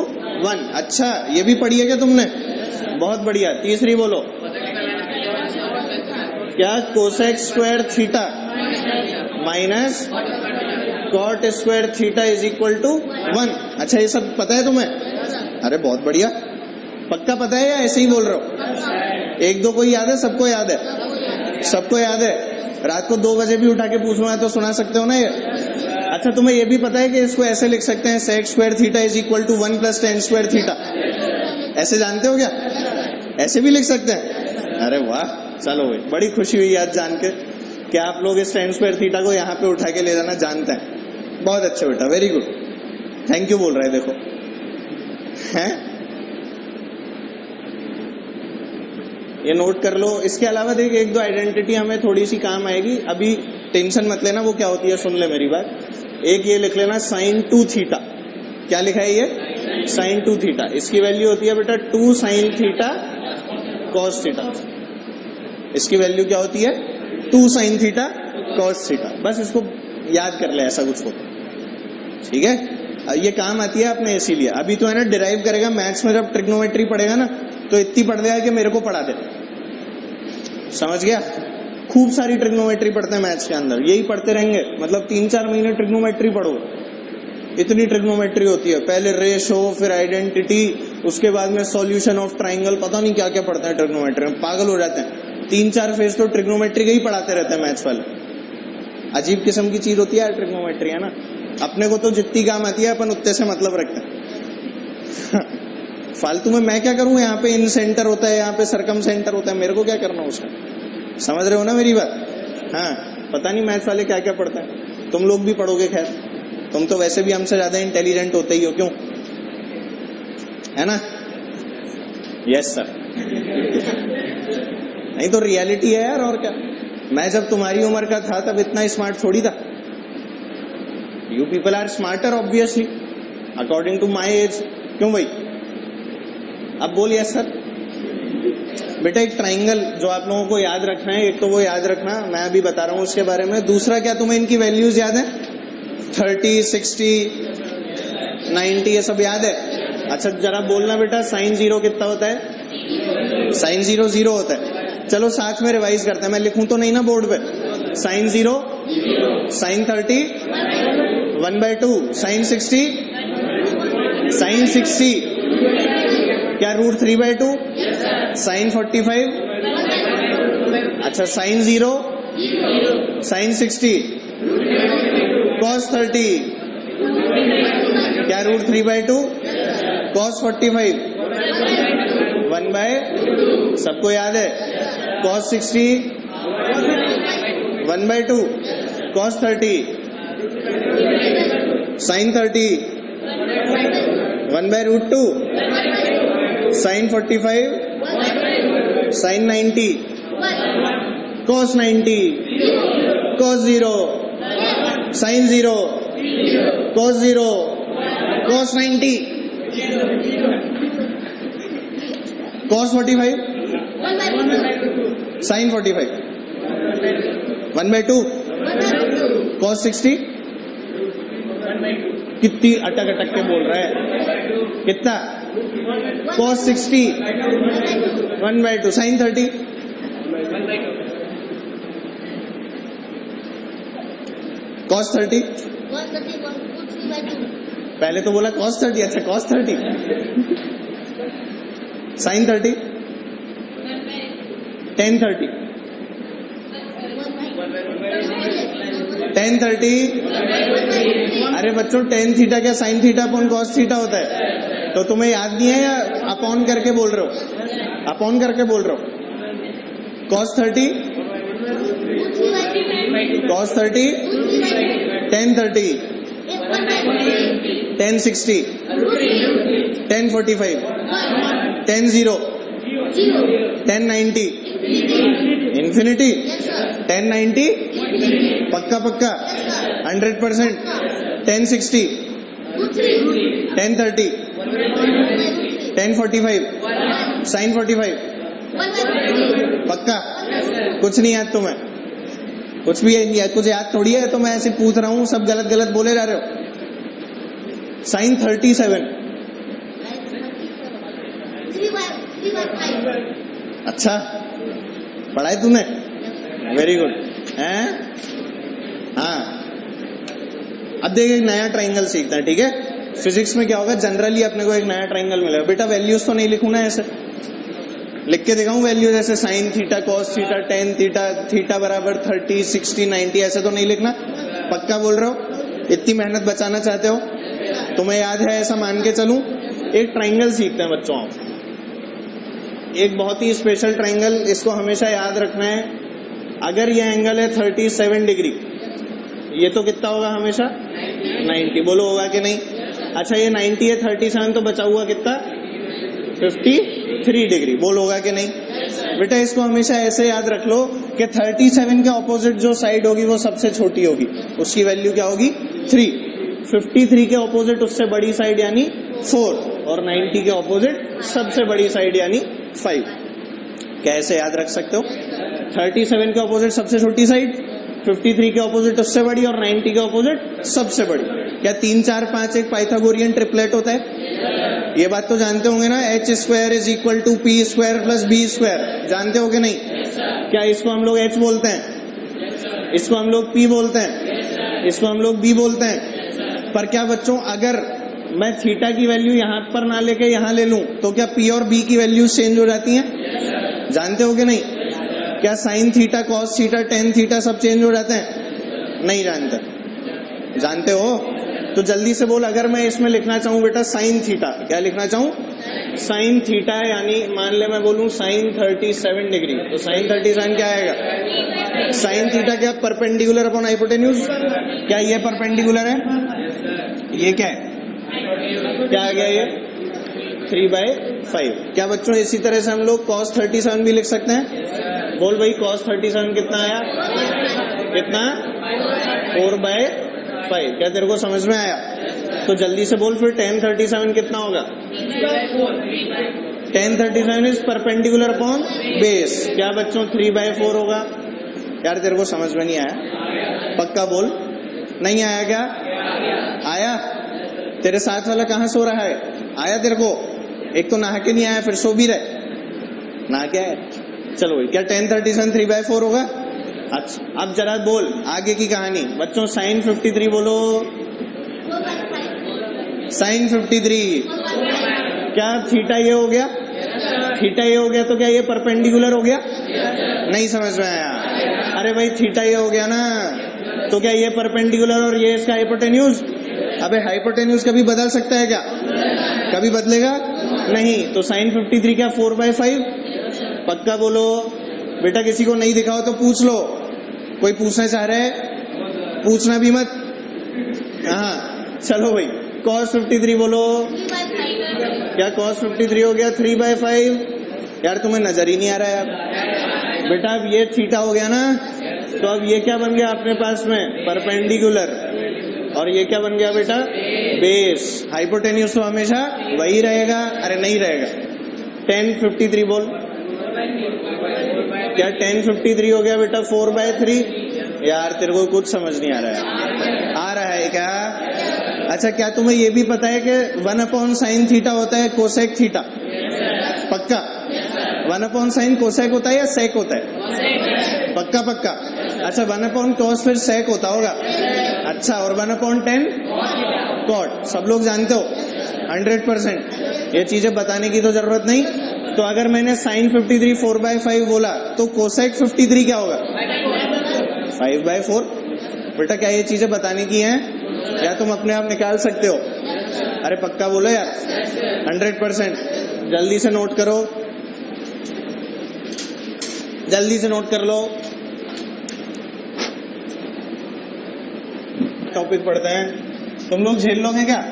1। अच्छा ये भी पढ़ी है क्या तुमने? बहुत बढ़िया। तीसरी बोलो क्या? Cosec square theta minus cot square theta is equal to 1। अच्छा ये सब पता है तुम्हें? अरे बहुत बढ़िया। पक्का पता है या ऐसे ही बोल रहे हो? एक दो कोई याद है? सबको याद है? सबको याद है? रात को 2 बजे भी उठा के पूछना है तो सुना सकते हो ना ये? अच्छा तुम्हें ये भी पता है कि इसको ऐसे लिख सकते हैं, sec square theta is equal to 1 plus tan square theta. ऐसे जानते हो क्या? ऐसे भी लिख सकते हैं? अरे वाह, चलो भाई बड़ी खुशी हुई आज जान के कि आप लोग इस टेन स्क्वायर थीटा को यहाँ पे उठा के ले जाना जानते हैं। बहुत अच्छे बेटा, वेरी गुड, थैंक यू बोल रहे हैं। देखो हैं, ये नोट कर लो। इसके अलावा देखिए एक दो आइडेंटिटी हमें थोड़ी सी काम आएगी, अभी टेंशन मत लेना। वो क्या होती है सुन ले मेरी बात। एक ये लिख लेना साइन 2 थीटा। क्या लिखा है ये? Sign 2 theta. इसकी वैल्यू होती है बेटा 2 साइन थीटा कॉस थीटा। इसकी वैल्यू क्या होती है? 2 साइन थीटा कॉस थीटा। बस इसको याद कर ले, ऐसा कुछ हो, ठीक है? ये काम आती है अपने, इसीलिए अभी तो है ना डिराइव करेगा मैथ्स में, जब ट्रिग्नोमेट्री पढ़ेगा ना तो इतनी पढ़ देगा कि मेरे को पढ़ा दे। समझ गया? खूब सारी ट्रिग्नोमेट्री पढ़ते हैं मैथ्स के अंदर, यही पढ़ते रहेंगे, मतलब 3-4 महीने ट्रिग्नोमेट्री पढ़ो। इतनी ट्रिग्नोमेट्री होती है, पहले रेशो, फिर आइडेंटिटी, उसके बाद में सॉल्यूशन ऑफ ट्राइंगल, पता नहीं क्या क्या पढ़ते हैं ट्रिग्नोमेट्री में, पागल हो जाते हैं। 3-4 फेज तो ट्रिग्नोमेट्री के ही पढ़ाते रहते हैं मैथ्स वाले। अजीब किस्म की चीज होती है ट्रिग्नोमेट्री, है ना? अपने को तो जितनी काम आती है अपन उतने से मतलब रखते हैं। फालतू में मैं क्या करूं? यहाँ पे इन सेंटर होता है, यहाँ पे सरकम सेंटर होता है, मेरे को क्या करना उसका? समझ रहे हो ना मेरी बात? हाँ, पता नहीं मैथ्स वाले क्या क्या पढ़ते हैं। तुम लोग भी पढ़ोगे, खैर तुम तो वैसे भी हमसे ज्यादा इंटेलिजेंट होते ही हो, क्यों? है ना? Yes sir. नहीं तो रियलिटी है यार, और क्या। मैं जब तुम्हारी उम्र का था तब इतना स्मार्ट थोड़ी था। You people are smarter obviously according to my age. क्यों भाई? अब बोल यस सर। बेटा एक ट्राइंगल जो आप लोगों को याद रखना है, एक तो वो याद रखना, मैं अभी बता रहा हूं उसके बारे में। दूसरा क्या तुम्हें इनकी वैल्यूज याद है? 30, 60, 90 ये सब याद है? अच्छा जरा बोलना बेटा, साइन 0 कितना होता है? साइन 0 0 होता है। चलो साथ में रिवाइज करते हैं, मैं लिखूं तो नहीं ना बोर्ड पे? साइन 0, साइन 30, 1/2, साइन 60, साइन 60 क्या √3/2, साइन 45, अच्छा साइन 0, साइन 60, कॉस 30 क्या √3/2, कॉस 45, 1/, सबको याद है? Cos 60, 1/2, cos 30, sine 30, 1/√2, sine 45, sine 90, cos 90, cos 0, sine 0, cos 0, cos 90, cos 45, sine 45, 1/2, cos 60 कितनी अटक अटक के बोल रहा है, कितना cos 60 1/2 sin 30 cos 30 पहले तो बोला cos 30, अच्छा cos 30 sin 30 tan 30 tan 30 अरे बच्चों tan थीटा क्या sin theta upon cos theta होता है, तो तुम्हें याद नहीं है या अपॉन करके बोल रहे हो, अपॉन करके बोल रहे हो। cos 30 cos 30 tan 30 tan 60 tan 45 tan 0 tan 90 infinity tan 90 पक्का पक्का 100% tan 60 tan 30 tan 45 sin 45 पक्का। कुछ नहीं याद तुम्हें, कुछ भी याद, कुछ याद थोड़ी है, तो मैं ऐसे पूछ रहा हूँ, सब गलत गलत बोले जा रहे हो। sin 37 अच्छा पढ़ा है तूने, वेरी गुड है। हाँ अब देख एक नया ट्राइंगल सीखता है, ठीक है। फिजिक्स में क्या होगा, जनरली अपने को एक नया ट्राइंगल मिलेगा। बेटा वैल्यूज तो नहीं लिखूं ना, ऐसे लिख के दिखाऊं वैल्यू, जैसे sign theta cos theta tan theta theta बराबर 30 60 90, ऐसे तो नहीं लिखना, पक्का बोल रहे हो। इतनी मेहनत बचाना चाहते हो, तुम्हें याद है ऐसा मान के चलूं। एक ट्राइंगल सीखते हैं बच्चों, एक बहुत ही स्पेशल ट्राइंगल, इसको हमेशा याद रखना है। अगर ये एंगल है 37 डिग्री, ये तो कितना होगा हमेशा 90, बोलो होगा कि नहीं। अच्छा ये 90 है, 37 तो बचा हुआ कितना 53 डिग्री, बोल होगा कि नहीं। बेटा इसको हमेशा ऐसे याद रख लो कि 37 के ऑपोजिट जो साइड होगी वो सबसे छोटी होगी, उसकी वैल्यू क्या होगी 3। 53 के ऑपोजिट उससे बड़ी साइड यानी 4, और 90 के ऑपोजिट सबसे बड़ी साइड यानी 5। कैसे याद रख सकते हो, 37 के ऑपोजिट सबसे छोटी साइड, 53 के ऑपोजिट उससे बड़ी, और 90 के ऑपोजिट सबसे बड़ी। क्या 3 4 5 एक पाइथागोरियन ट्रिपलेट होता है, ये बात तो जानते होंगे ना। h square is equal to P square plus B square, जानते हो कि नहीं। क्या इसको हम लोग h बोलते हैं, इसको हम लोग p बोलते हैं, इसको हम लोग b बोलते हैं। पर क्या बच्चों, अगर मैं थीटा की वैल्यू यहाँ पर ना लेके यहाँ ले लूं, तो क्या p और b की वैल्यूज चेंज हो जाती हैं, जानते हो कि नहीं। क्या sign theta cos theta tan theta सब चेंज हो जाते हैं, नहीं जानते, जानते हो। तो जल्दी से बोल, अगर मैं इसमें लिखना चाहूं बेटा साइन थीटा, क्या लिखना चाहूं साइन थीटा, यानी मान ले मैं बोलूं साइन 37 डिग्री, तो साइन 37 क्या आएगा, साइन थीटा क्या परपेंडिकुलर अपॉन हाइपोटेन्यूज, क्या ये परपेंडिकुलर है, ये क्या है, क्या आ गया ये 3/5। क्या बच्चों इसी तरह से हम लोग cos 37 भी लिख सकते हैं। बोल भाई cos 37 कितना आया, कितना 4/5, क्या तेरे को समझ में आया। तो जल्दी से बोल फिर tan 37 कितना होगा, tan 37 is perpendicular upon base, क्या बच्चों 3/4 होगा। यार तेरे को समझ में नहीं आया, पक्का बोल, नहीं आया क्या, आया। तेरे साथ वाला कहाँ सो रहा है, आया तेरे को, एक तो नहा के नहीं आया फिर सो भी रहे, नहा के आया। चलो भाई, क्या tan 37 3/4 होगा। अच्छा अब जरा बोल आगे की कहानी बच्चों, साइन 53 बोलो, साइन 53, क्या थीटा ये हो गया, थीटा ये हो गया, तो क्या ये परपेंडिकुलर हो गया, नहीं समझ में आया। अरे भाई थीटा ये हो गया ना, तो क्या ये परपेंडिकुलर और ये इसका हाइपोटेन्यूज। अबे हाइपोटेन्यूज कभी बदल सकता है क्या, कभी बदलेगा नहीं। तो साइन 53 क्या 4/5, पक्का बोलो। बेटा किसी को नहीं दिखाओ तो पूछ लो, कोई पूछना चाह रहा है पूछना भी मत। हाँ चलो भाई cos 53 बोलो, क्या cos 53 हो गया 3/5। यार तुम्हें नजर ही नहीं आ रहा है यार। बेटा अब ये थीटा हो गया ना, तो अब ये क्या बन गया अपने पास में परपेंडिकुलर, और ये क्या बन गया बेटा बेस। हाइपोटेन्यूज तो हमेशा वही रहेगा, अरे नहीं रहेगा। tan 53 बोल, क्या tan 53 हो गया बेटा 4/3, यार तेरे को कुछ समझ नहीं आ रहा है। आ रहा है क्या? अच्छा, क्या तुम्हें ये भी पता है कि 1/sin थीटा होता है कोसेक थीटा? पक्का? 1/sin कोसेक होता है या सेक होता है? पक्का पक्का। अच्छा, 1/cos फिर सेक होता होगा। अच्छा, और 1/10 कॉट, सब लोग जानते हो 100%। ये चीजें बताने की तो जरूरत नहीं। तो अगर मैंने sin 53 4/5 बोला तो कोसेक 53 क्या होगा? 5/4। बेटा क्या ये चीजें बताने की हैं या तुम अपने आप निकाल सकते हो? अरे पक्का बोलो यार, 100%। जल्दी से नोट करो, जल्दी से नोट कर लो। टॉपिक पढ़ते हैं। तुम लोग झेल लोगे क्या?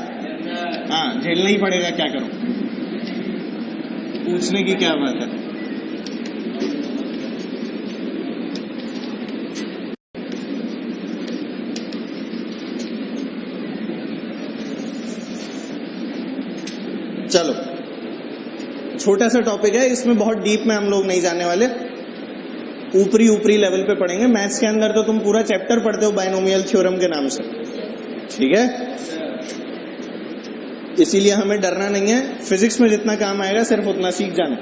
हाँ, झेलना ही पड़ेगा, क्या करो, पूछने की क्या बात है। चलो, छोटा सा टॉपिक है, इसमें बहुत डीप में हम लोग नहीं जाने वाले, ऊपरी ऊपरी लेवल पे पढ़ेंगे। मैथ्स के अंदर तो तुम पूरा चैप्टर पढ़ते हो बायनोमियल थ्योरम के नाम से, ठीक है? इसीलिए हमें डरना नहीं है। फिजिक्स में जितना काम आएगा सिर्फ उतना सीख जाना।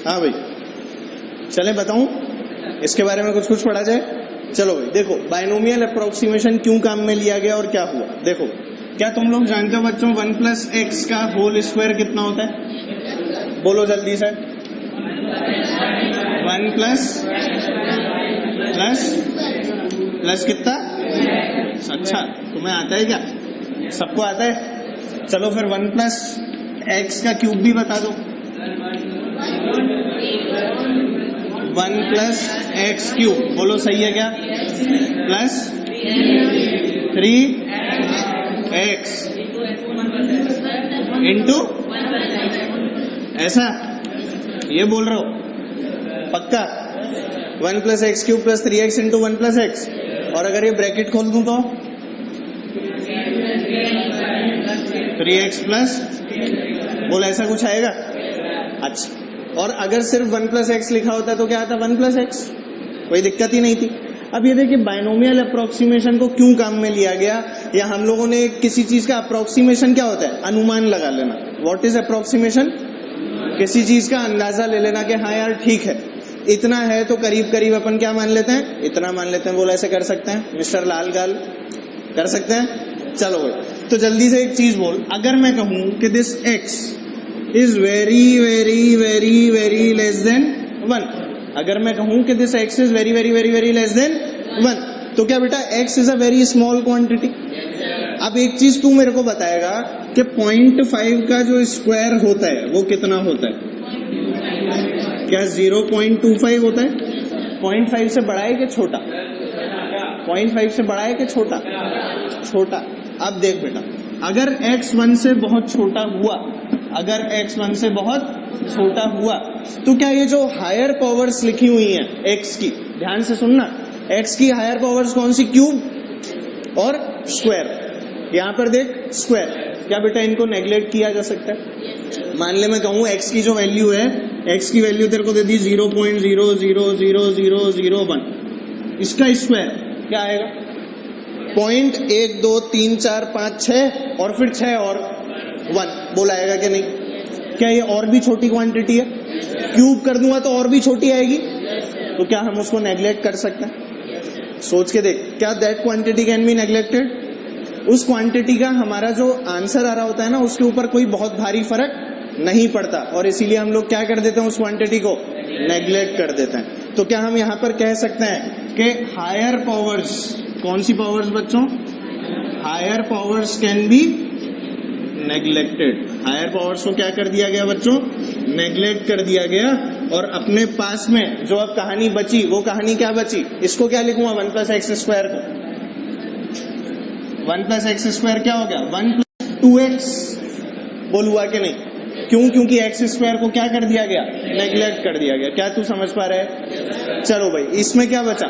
हाँ भाई, चले बताऊं इसके बारे में कुछ पढ़ा जाए। चलो भाई, देखो बायनोमियल अप्रोक्सीमेशन क्यों काम में लिया गया और क्या हुआ। देखो, क्या तुम लोग जानते हो बच्चों 1+x का होल स्क्वायर कितना होता है? बोलो जल्दी से। 1 प्लस कितना? अच्छा, तुम्हें आता है क्या? सबको आता है? चलो फिर 1+x का क्यूब भी बता दो। 1+x³ बोलो सही है क्या? प्लस 3x इंटू ऐसा, ये बोल रहे हो? पक्का? 1+x³ plus 3x into 1+x। और अगर ये ब्रैकेट खोल दूं तो 3x प्लस, बोल ऐसा कुछ आएगा? अच्छा, और अगर सिर्फ 1+x लिखा होता तो क्या आता? 1+x, कोई दिक्कत ही नहीं थी। अब ये देखिए बायनोमियल अप्रोक्सीमेशन को क्यों काम में लिया गया, या हम लोगों ने किसी चीज का अप्रोक्सीमेशन क्या होता है? अनुमान लगा लेना। What is approximation? किसी चीज का अंदाजा ले लेना कि हाँ यार ठीक है, इतना है तो करीब करीब अपन क्या मान लेते हैं? इतना मान लेते हैं। बोला ऐसे कर सकते हैं मिस्टर लाल गाल? कर सकते हैं? चलो भाई, तो जल्दी से एक चीज बोल। अगर मैं कहूं कि this x is very very very very less than 1, अगर मैं कहूं कि this x is very very very very less than 1, तो क्या बेटा x is a very small quantity? अब एक चीज तू मेरे को बताएगा कि 0.5 का जो स्क्वायर होता है वो कितना होता है? क्या 0.25 होता है? 0.5 से बड़ा है कि छोटा? 0.5 से बड़ा है कि छोटा? छोटा। अब देख बेटा, अगर x 1 से बहुत छोटा हुआ, अगर x 1 से बहुत छोटा हुआ, तो क्या ये जो हायर पावर्स लिखी हुई हैं x की, ध्यान से सुनना, x की हायर पावर्स कौन सी? क्यूब और स्क्वायर। यहां पर देख स्क्वायर, क्या बेटा इनको नेग्लेक्ट किया जा सकता है? मान ले मैं कहूं x की जो वैल्यू है, x की वैल्यू तेरे को दे दी 0.000001, इसका स्क्वायर क्या आएगा? 0.123456 और फिर 6 और 1, बोला आएगा कि नहीं? क्या ये और भी छोटी क्वांटिटी है? क्यूब कर दूंगा तो और भी छोटी आएगी, तो क्या हम उसको नेग्लेक्ट कर सकते हैं? सोच के देख, क्या that quantity can be neglected? उस क्वांटिटी का हमारा जो आंसर आ रहा होता है ना, उसके ऊपर कोई बहुत भारी फर्क नहीं पड़ता, और इसीलिए हम लोग क्या कर देते हैं? उस क्वांटिटी को नेग्लेक्ट कर देते हैं। तो क्या हम यहां पर कह सकते हैं कि हायर पावर्स, कौन सी पावर्स बच्चों? Higher powers can be neglected. Higher powers को क्या कर दिया गया बच्चों? नेग्लेक्ट कर दिया गया। और अपने पास में जो अब कहानी बची, वो कहानी क्या बची? इसको क्या लिखूंगा? 1+x² को 1+x² क्या हो गया? 1+2x। बोल हुआ कि नहीं? क्यों? क्योंकि x² को क्या कर दिया गया? नेग्लेक्ट कर दिया गया। क्या तू समझ पा रहा है? चलो भाई, इसमें क्या बचा?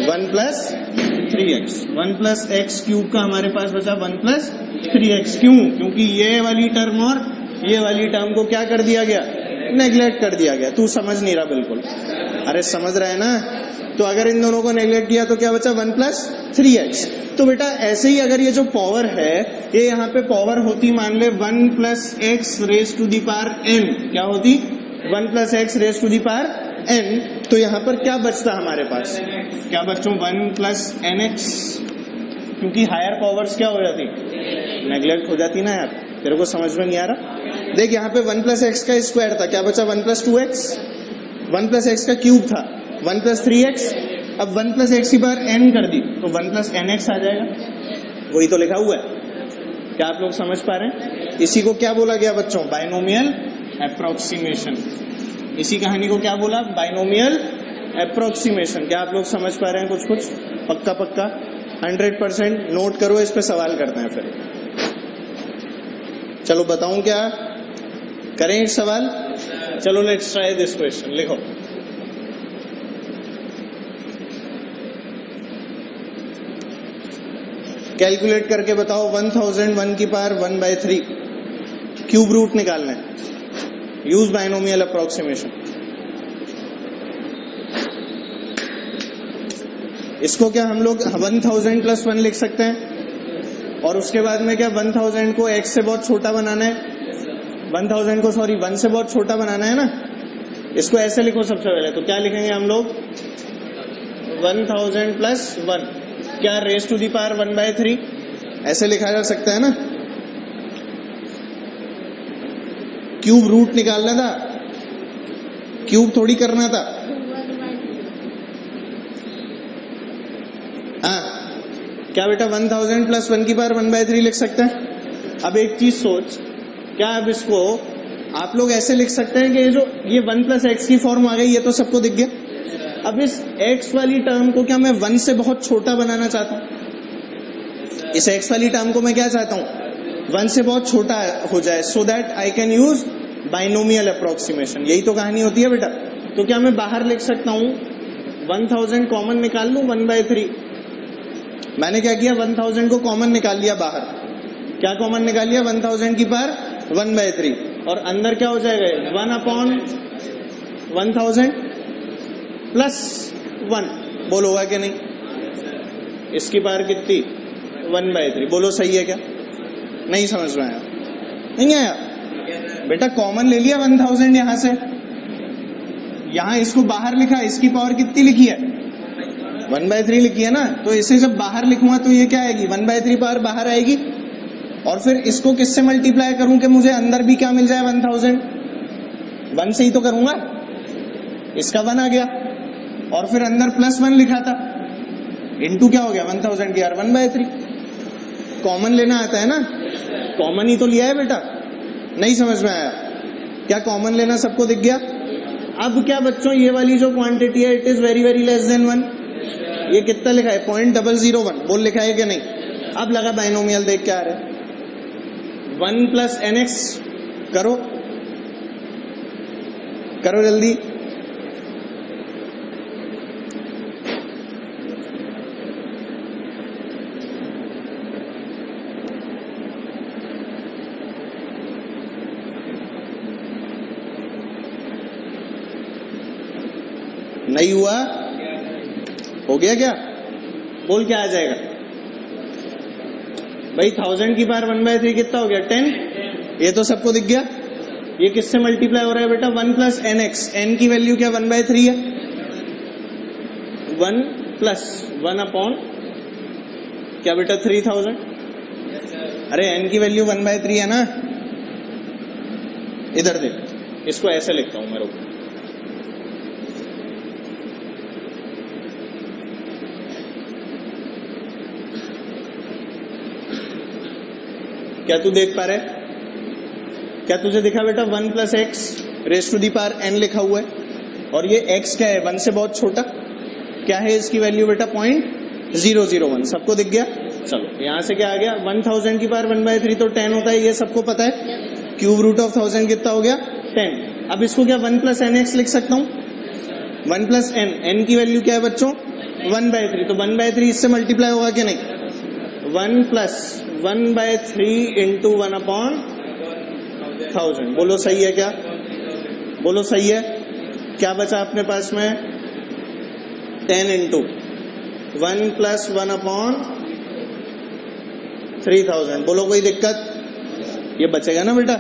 1+3x। 1+x³ का हमारे पास बचा 1+3x। क्यों? क्योंकि ये वाली टर्म और ये वाली टर्म को क्या कर दिया गया, नेग्लेक्ट कर दिया गया। तू समझ नहीं रहा बिल्कुल, अरे समझ रहा है ना। तो अगर इन दोनों को नेग्लेक्ट किया तो क्या बचा 1 + 3x। तो बेटा ऐसे ही अगर ये जो पावर है ये यहाँ पे पावर होती मान ले 1 + x raise to the power n, क्या होती 1 + x raise to the power n। तो यहाँ पर क्या बचता हमारे पास, क्या बच्चों 1 + nx, क्योंकि हायर पावर्स क्या हो जाती, नेग्लेक्ट हो जाती ना यार। तेरे को समझ में नहीं आ रहा। देख यहाँ पे 1 + x का स्क्वायर था, क्या बचा 1 + 2x, 1 + x का क्यूब था 1 + 3x, अब 1 + x की पावर n कर दी तो 1 + nx आ जाएगा। वही तो लिखा हुआ है, क्या आप लोग समझ पा रहे हैं। इसी को क्या बोला गया बच्चों, बाइनोमियल अप्रोक्सीमेशन। इसी कहानी को क्या बोला, बाइनोमियल अप्रोक्सीमेशन। क्या आप लोग समझ पा रहे हैं कुछ कुछ, पक्का पक्का 100%। नोट करो, इस पे सवाल करते हैं फिर। चलो बताऊं क्या करें एक सवाल, चलो लेट्स ट्राई दिस क्वेश्चन। लिखो कैलकुलेट करके बताओ 1001 की पावर 1/3 क्यूब रूट निकालना है, यूज बाइनोमियल अप्रोक्सीमेशन। इसको क्या हम लोग 1000 + 1 लिख सकते हैं, और उसके बाद में क्या 1000 को x से बहुत छोटा बनाना है, 1000 को 1 से बहुत छोटा बनाना है ना। इसको ऐसे लिखो सबसे पहले, तो क्या लिखेंगे हम लोग 1000 + 1 क्या रेज टू दी पावर 1/3, ऐसे लिखा जा सकता है ना। क्यूब रूट निकालना था, क्यूब थोड़ी करना था। हाँ क्या बेटा 1000 + 1 की पावर 1/3 लिख सकते हैं। अब एक चीज सोच, क्या अब इसको आप लोग ऐसे लिख सकते हैं कि ये 1 + x की फॉर्म आ गई, ये तो सबको दिख गया। अब इस x वाली टर्म को क्या मैं 1 से बहुत छोटा बनाना चाहता हूं, इस x वाली टर्म को मैं क्या चाहता हूं 1 से बहुत छोटा हो जाए, so that I can use binomial approximation. यही तो कहानी होती है बेटा। तो क्या मैं बाहर लिख सकता हूं 1000 कॉमन निकाल लूं 1/3। मैंने क्या किया 1000 को कॉमन निकाल लिया बाहर, क्या कॉमन निकाल लिया 1000 की पावर 1/3, और अंदर क्या हो जाएगा 1/1000 + 1। बोलो होगा कि नहीं, इसकी पावर कितनी 1/3। बोलो सही है क्या, नहीं समझ में आया, नहीं आया बेटा। कॉमन ले लिया 1000 यहां से, यहां इसको बाहर लिखा, इसकी पावर कितनी लिखी है 1/3 लिखी है ना। तो इसे जब बाहर लिखूंगा तो ये क्या आएगी 1/3 पावर बाहर आएगी, और फिर इसको किससे मल्टीप्लाई करूं कि मुझे अंदर भी क्या मिल जाए 1000, 1 से ही तो करूंगा। इसका 1 आ गया, और फिर अंदर +1 लिखा था, इनटू क्या हो गया 1000 की यार 1/3। कॉमन लेना आता है ना, कॉमन ही तो लिया है बेटा। नहीं समझ में आया क्या, कॉमन लेना सबको दिख गया। अब क्या बच्चों ये वाली जो क्वांटिटी है it is very very less than 1, ये कितना लिखा है 0.001, बोल लिखा है कि नहीं। अब लगा बाइनोमियल, देख क्या आ रहा है 1 + nx, करो करो जल्दी। नहीं हुआ, हो गया क्या, बोल क्या आ जाएगा भाई 1000 की पावर 1/3 कितना हो गया 10, ये तो सबको दिख गया। ये किससे मल्टीप्लाई हो रहा है बेटा 1 + nx, n की वैल्यू क्या 1/3 है, 1 + 1 क्या बेटा 3000। अरे n की वैल्यू 1/3 है ना। इधर देख, इसको ऐसे लिखता हूं मैं, रुक। क्या तू देख पा रहे, क्या तुझे दिखा बेटा 1 + x raise to the power n लिखा हुआ है, और ये x क्या है 1 से बहुत छोटा, क्या है इसकी वैल्यू बेटा 0.001, सबको दिख गया। चलो यहां से क्या आ गया 1000 की पावर 1/3 तो 10 होता है, ये सबको पता है। क्यूब रूट ऑफ 1000 कितना हो गया 10। अब इसको क्या 1 + nx लिख सकता हूं, 1 + n, n की वैल्यू क्या है बच्चों 1/3, तो 1/3 इससे मल्टीप्लाई होगा कि नहीं 1 + 1/3 × 1/1000 1000। बोलो सही है क्या? बोलो सही है। क्या बचा अपने पास में? 10 इंटू 1 प्लस 1 अपॉन 3000। बोलो कोई दिक्कत? ये बचेगा ना बेटा?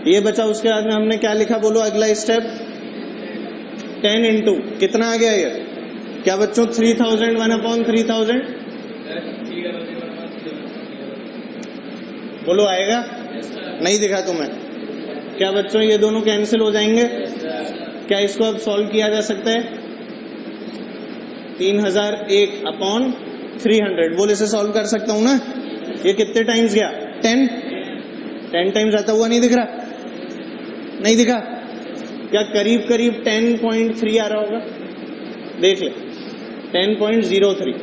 ये बचा। उसके बाद में हमने क्या लिखा? बोलो अगला स्टेप। 10 इंटू कितना आ गया ये? क्या बच्चों? 3000 1 अपॉन 3000। बोलो आएगा? नहीं दिखा तुम्हें? क्या बच्चों ये दोनों कैंसिल हो जाएंगे? क्या इसको अब सॉल्व किया जा सकता है? 3001 अपॉन 300। बोल इसे सॉल्व कर सकता हूं ना? ये कितने टाइम्स गया? 10 टाइम्स आता हुआ नहीं दिख रहा? नहीं दिखा? क्या करीब करीब 10.3 आ रहा होगा? देख ले 10.03।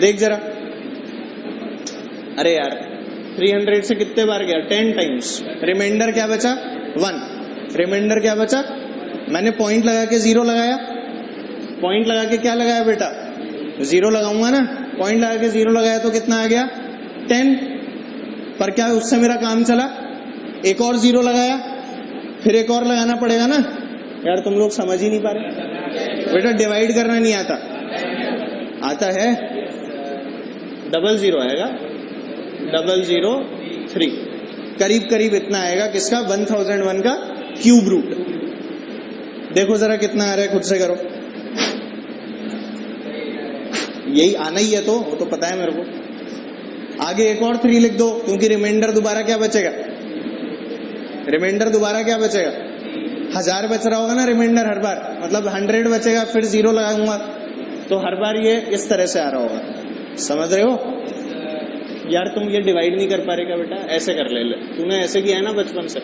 देख जरा। अरे यार 300 से कितने बार गया? 10 टाइम्स। रिमाइंडर क्या बचा? 1। रिमाइंडर क्या बचा? मैंने पॉइंट लगा के 0 लगाया। पॉइंट लगा के क्या लगाया बेटा? 0 लगाऊंगा ना? पॉइंट लगा के 0 लगाया तो कितना आ गया? 10। पर क्या उससे मेरा काम चला? एक और 0 लगाया, फिर एक और लगाना पड़ेगा ना? यार तुम लोग समझ ही नहीं पा रहे बेटा। डिवाइड करना नहीं आता? आता है? 00 आएगा। 003 करीब करीब इतना आएगा। किसका? 1001 का क्यूब रूट। देखो जरा कितना आ रहा है, खुद से करो। यही आना ही है तो, वो तो पता है मेरे को। आगे एक और 3 लिख दो, क्योंकि रिमाइंडर दोबारा क्या बचेगा? रिमाइंडर दोबारा क्या बचेगा? 1000 बच रहा होगा ना रिमाइंडर हर बार, मतलब 100 बचेगा, फिर 0 लगाऊंगा तो हर बार ये इस तरह से आ रहा होगा। समझ रहे हो? यार तुम ये डिवाइड नहीं कर पा रहे क्या बेटा? ऐसे कर ले। तूने ऐसे किया है ना बचपन से?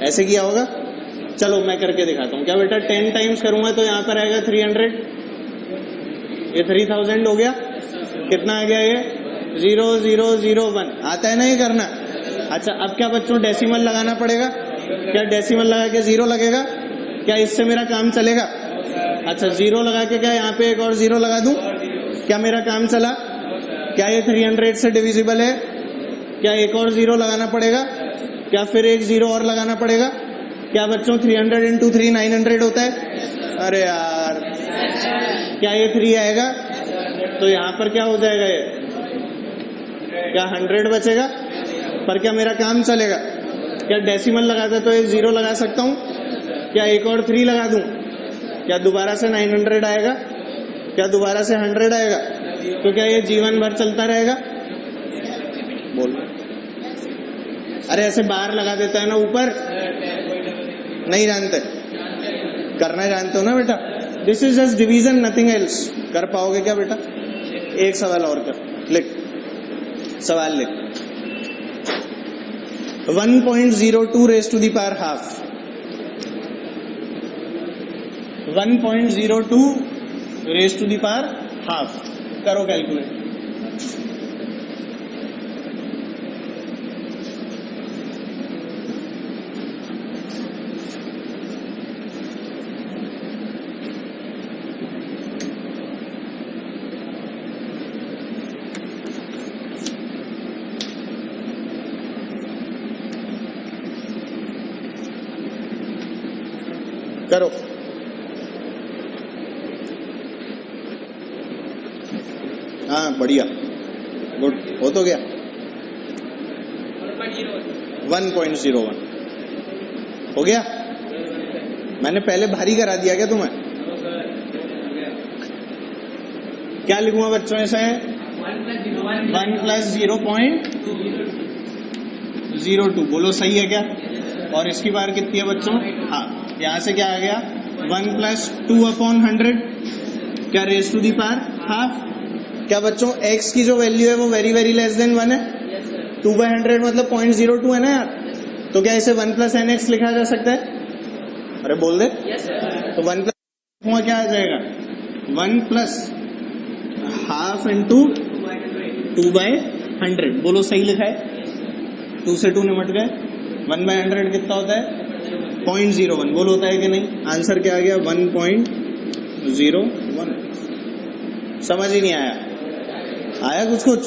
ऐसे किया होगा? चलो मैं करके दिखाता हूँ। क्या बेटा 10 टाइम्स करूंगा तो यहाँ पर आएगा 300। ये 3000 हो गया। कितना आ गया ये? 0001। आता है ना ये करना? अच्छा अब क्या बच्चों डेसिमल लगाना पड़ेगा? क्या डेसिमल लगा के 0 लगेगा? क्या इससे मेरा काम चलेगा? अच्छा 0 लगा के क्या यहाँ पे एक और 0 लगा दूं? क्या मेरा काम चला? क्या ये 300 से डिविजिबल है? क्या एक और 0 लगाना पड़ेगा? क्या फिर एक 0 और लगाना पड़ेगा? क्या बच्चों 300 इंटू 3 900 होता है? अरे यार क्या ये 3 आएगा? तो यहाँ पर क्या हो जाएगा ये? क्या 100 बचेगा? पर क्या मेरा काम चलेगा? क्या डेसिमल लगाता तो एक 0 लगा सकता हूँ? क्या एक और 3 लगा दूं? क्या दोबारा से 900 आएगा? क्या दोबारा से 100 आएगा? तो क्या ये जीवन भर चलता रहेगा? बोल। अरे ऐसे बाहर लगा देता है ना ऊपर? नहीं जानते? करना जानते हो ना बेटा? This is just division, nothing else. कर पाओगे क्या बेटा? एक सवाल और कर। लिख सवाल लिख। 1.02 raise to the power half. 1.02 raise to the power half. करो कैलकुलेट। करो। हाँ बढ़िया, गुड। हो तो गया 1.01 हो गया। मैंने पहले भारी करा दिया क्या तुम्हें? क्या लिखूंगा बच्चों इसे? 1 प्लस 0.02। बोलो सही है क्या? और इसकी बार कितनी है बच्चों? हाँ यहां से क्या आ गया? 1 प्लस 2 अपॉन 100। क्या raise to the power half. क्या बच्चों x की जो वैल्यू है वो वेरी वेरी लेस देन 1 है? 2/100 मतलब 0.02 है ना यार? तो क्या इसे 1 प्लस nx लिखा जा सकता है? अरे बोल दे। तो 1 प्लस क्या आ जाएगा? 1 प्लस हाफ इंटू 2/100। बोलो सही लिखा है? 2 से 2 निमट गए। 1/100 कितना होता है? 0.01। बोल होता है कि नहीं? आंसर क्या आ गया? 1.01। समझ ही नहीं आया? आया कुछ कुछ?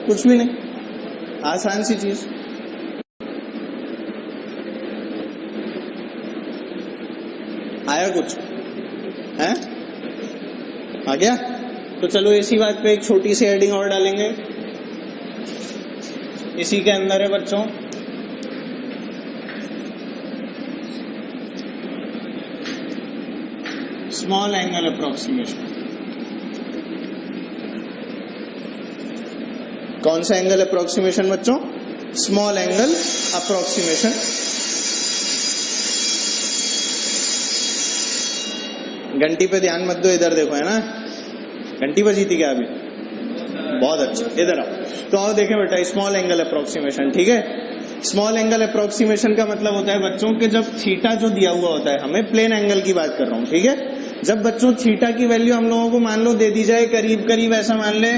कुछ भी नहीं। आसान सी चीज। आया कुछ है? आ गया? तो चलो इसी बात पे एक छोटी सी हेडिंग और डालेंगे, इसी के अंदर है बच्चों, स्मॉल एंगल अप्रोक्सीमेशन। कौन सा एंगल अप्रोक्सीमेशन बच्चों? Small angle approximation. घंटी पे ध्यान मत दो, इधर देखो, है ना? घंटी बजी थी क्या अभी? बहुत अच्छा, इधर आओ। तो आओ देखें बेटा, स्मॉल एंगल अप्रोक्सीमेशन, ठीक है? स्मॉल एंगल अप्रोक्सीमेशन का मतलब होता है बच्चों कि जब थीटा जो दिया हुआ होता है, हमें प्लेन एंगल की बात कर रहा हूं, ठीक है? जब बच्चों थीटा की वैल्यू हम लोगों को मान लो दे दी जाए करीब करीब, ऐसा मान ले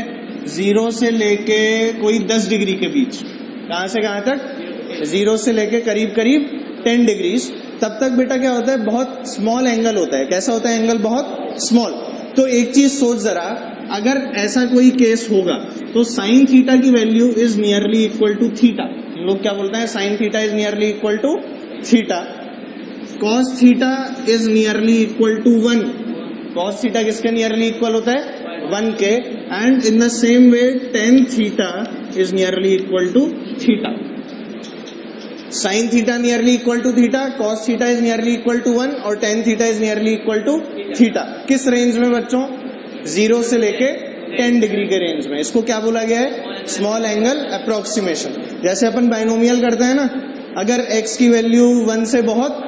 0 से लेके कोई 10 डिग्री के बीच, कहां से कहां तक? 0 से लेके करीब करीब 10 डिग्रीज, तब तक बेटा क्या होता है? बहुत स्मॉल एंगल होता है। कैसा होता है एंगल? बहुत स्मॉल। तो एक चीज सोच जरा, अगर ऐसा कोई केस होगा तो साइन थीटा की value is nearly equal to theta. हम लोग क्या बोलते हैं? Sine theta is nearly equal to theta. Cos theta is nearly equal to 1। Cos theta किसके नियरली इक्वल होता है? 1 के। And in the same way tan theta is nearly equal to theta. Sine theta nearly equal to theta, cos theta is nearly equal to 1 और tan theta is nearly equal to theta. किस रेंज में बच्चों? 0 से लेके 10 डिग्री के रेंज में। इसको क्या बोला गया है? Small angle approximation. जैसे अपन बाइनोमियल करते हैं ना, अगर x की वैल्यू 1 से बहुत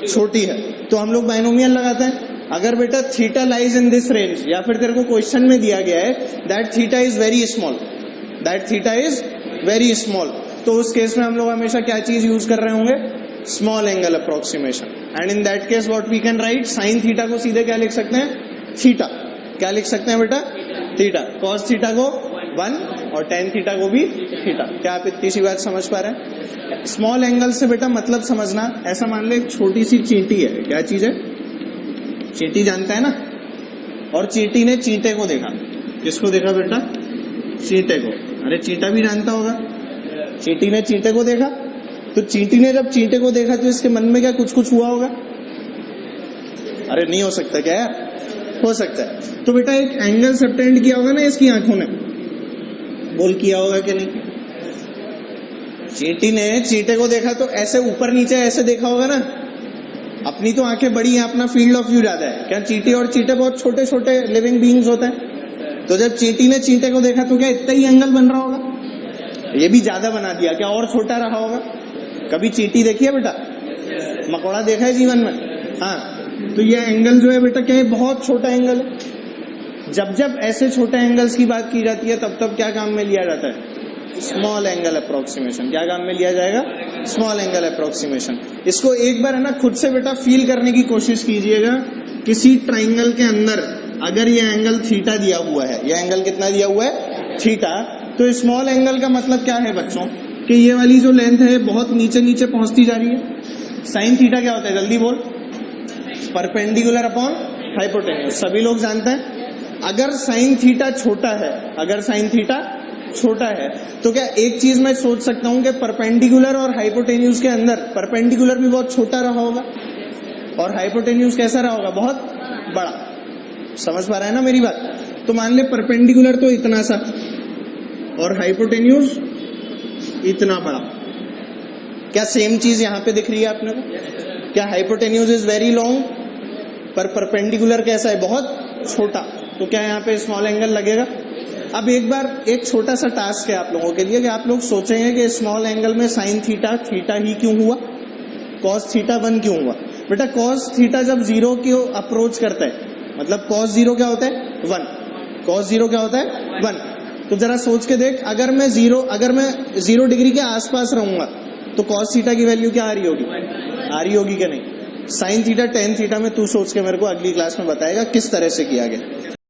छोटी है तो हम लोग बाइनोमियल लगाते हैं। अगर बेटा theta lies in this range, या फिर तेरे को क्वेश्चन में दिया गया है that theta is very small, that theta is very small, तो उस केस में हम लोग हमेशा क्या चीज यूज कर रहे होंगे? Small angle approximation. And in that case what we can write, sine theta को सीधे क्या लिख सकते हैं? थीटा। क्या लिख सकते हैं बेटा? थीटा। कॉस थीटा को 1 और टेन थीटा को भी थीटा। क्या आप इतनी सी बात समझ पा रहे हैं? स्मॉल एंगल से बेटा मतलब समझना, ऐसा मान ले एक छोटी सी चींटी है। क्या चीज है? चींटी जानता है ना? और चींटी ने चींटे को देखा। किसको देखा बेटा? चींटे को। अरे चींटा भी जानता होगा। चींटी ने चींटे को देखा, तो चींटी ने जब चींटे को देखा तो इसके मन में क्या कुछ कुछ हुआ होगा? अरे नहीं हो सकता क्या यार? हो सकता है। तो बेटा एक एंगल सबटेंड किया होगा ना इसकी आंखों ने, बोल किया होगा कि नहीं? चींटी ने चींटे को देखा तो ऐसे ऊपर नीचे ऐसे देखा होगा ना। अपनी तो आंखें बड़ी हैं, अपना फील्ड ऑफ व्यू ज्यादा है। क्या चींटी और चींटे बहुत छोटे छोटे लिविंग बीइंग्स होते हैं? तो जब चींटी ने चींटे को देखा तो क्या इतना ही एंगल बन रहा होगा? ये भी ज्यादा बना दिया, क्या और छोटा रहा होगा? कभी चींटी देखी है बेटा? मकोड़ा देखा है जीवन में? हाँ। तो ये एंगल जो है बेटा क्या है? बहुत छोटा एंगल है। जब जब ऐसे छोटे एंगल्स की बात की जाती है तब तब क्या काम में लिया जाता है? Small angle approximation. क्या काम में लिया जाएगा? Small angle approximation. इसको एक बार है ना खुद से बेटा फील करने की कोशिश कीजिएगा। किसी ट्राइंगल के अंदर अगर ये एंगल थीटा दिया हुआ है, ये एंगल कितना दिया हुआ है? थीटा। तो स्मॉल एंगल का मतलब क्या है बच्चों? कि ये वाली जो लेंथ है बहुत नीचे नीचे पहुंचती जा रही है। साइन थीटा क्या होता है? जल्दी बोल। Perpendicular upon hypotenuse. सभी लोग जानते हैं। अगर साइन थीटा छोटा है, अगर साइन थीटा छोटा है तो क्या एक चीज मैं सोच सकता हूं कि परपेंडिकुलर और हाइपोटेन्यूज के अंदर परपेंडिकुलर भी बहुत छोटा रहा होगा और हाइपोटेन्यूज कैसा रहा होगा? बहुत बड़ा। समझ पा रहा है ना मेरी बात? तो मान ले परपेंडिकुलर तो इतना सा और हाइपोटेन्यूज इतना बड़ा। क्या सेम चीज यहां पे दिख रही है आपने को? क्या हाइपोटेन्यूज इज वेरी लॉन्ग पर परपेंडिकुलर कैसा है? बहुत छोटा। तो क्या यहाँ पे स्मॉल एंगल लगेगा? अब एक बार एक छोटा सा टास्क है आप लोगों के लिए कि आप लोग सोचेंगे कि स्मॉल एंगल में साइन थीटा थीटा ही क्यों हुआ, कॉस थीटा 1 क्यों हुआ? बेटा कॉस थीटा जब 0 की अप्रोच करता है, मतलब कॉस 0 क्या होता है? 1। कॉस 0 क्या होता है? 1। तो जरा सोच के देख, अगर मैं 0 डिग्री के आसपास रहूंगा तो कॉस थीटा की वैल्यू क्या आ रही होगी? आ रही होगी क्या नहीं? साइन थीटा टेन थीटा में तू सोच के मेरे को अगली क्लास में बताएगा किस तरह से किया गया।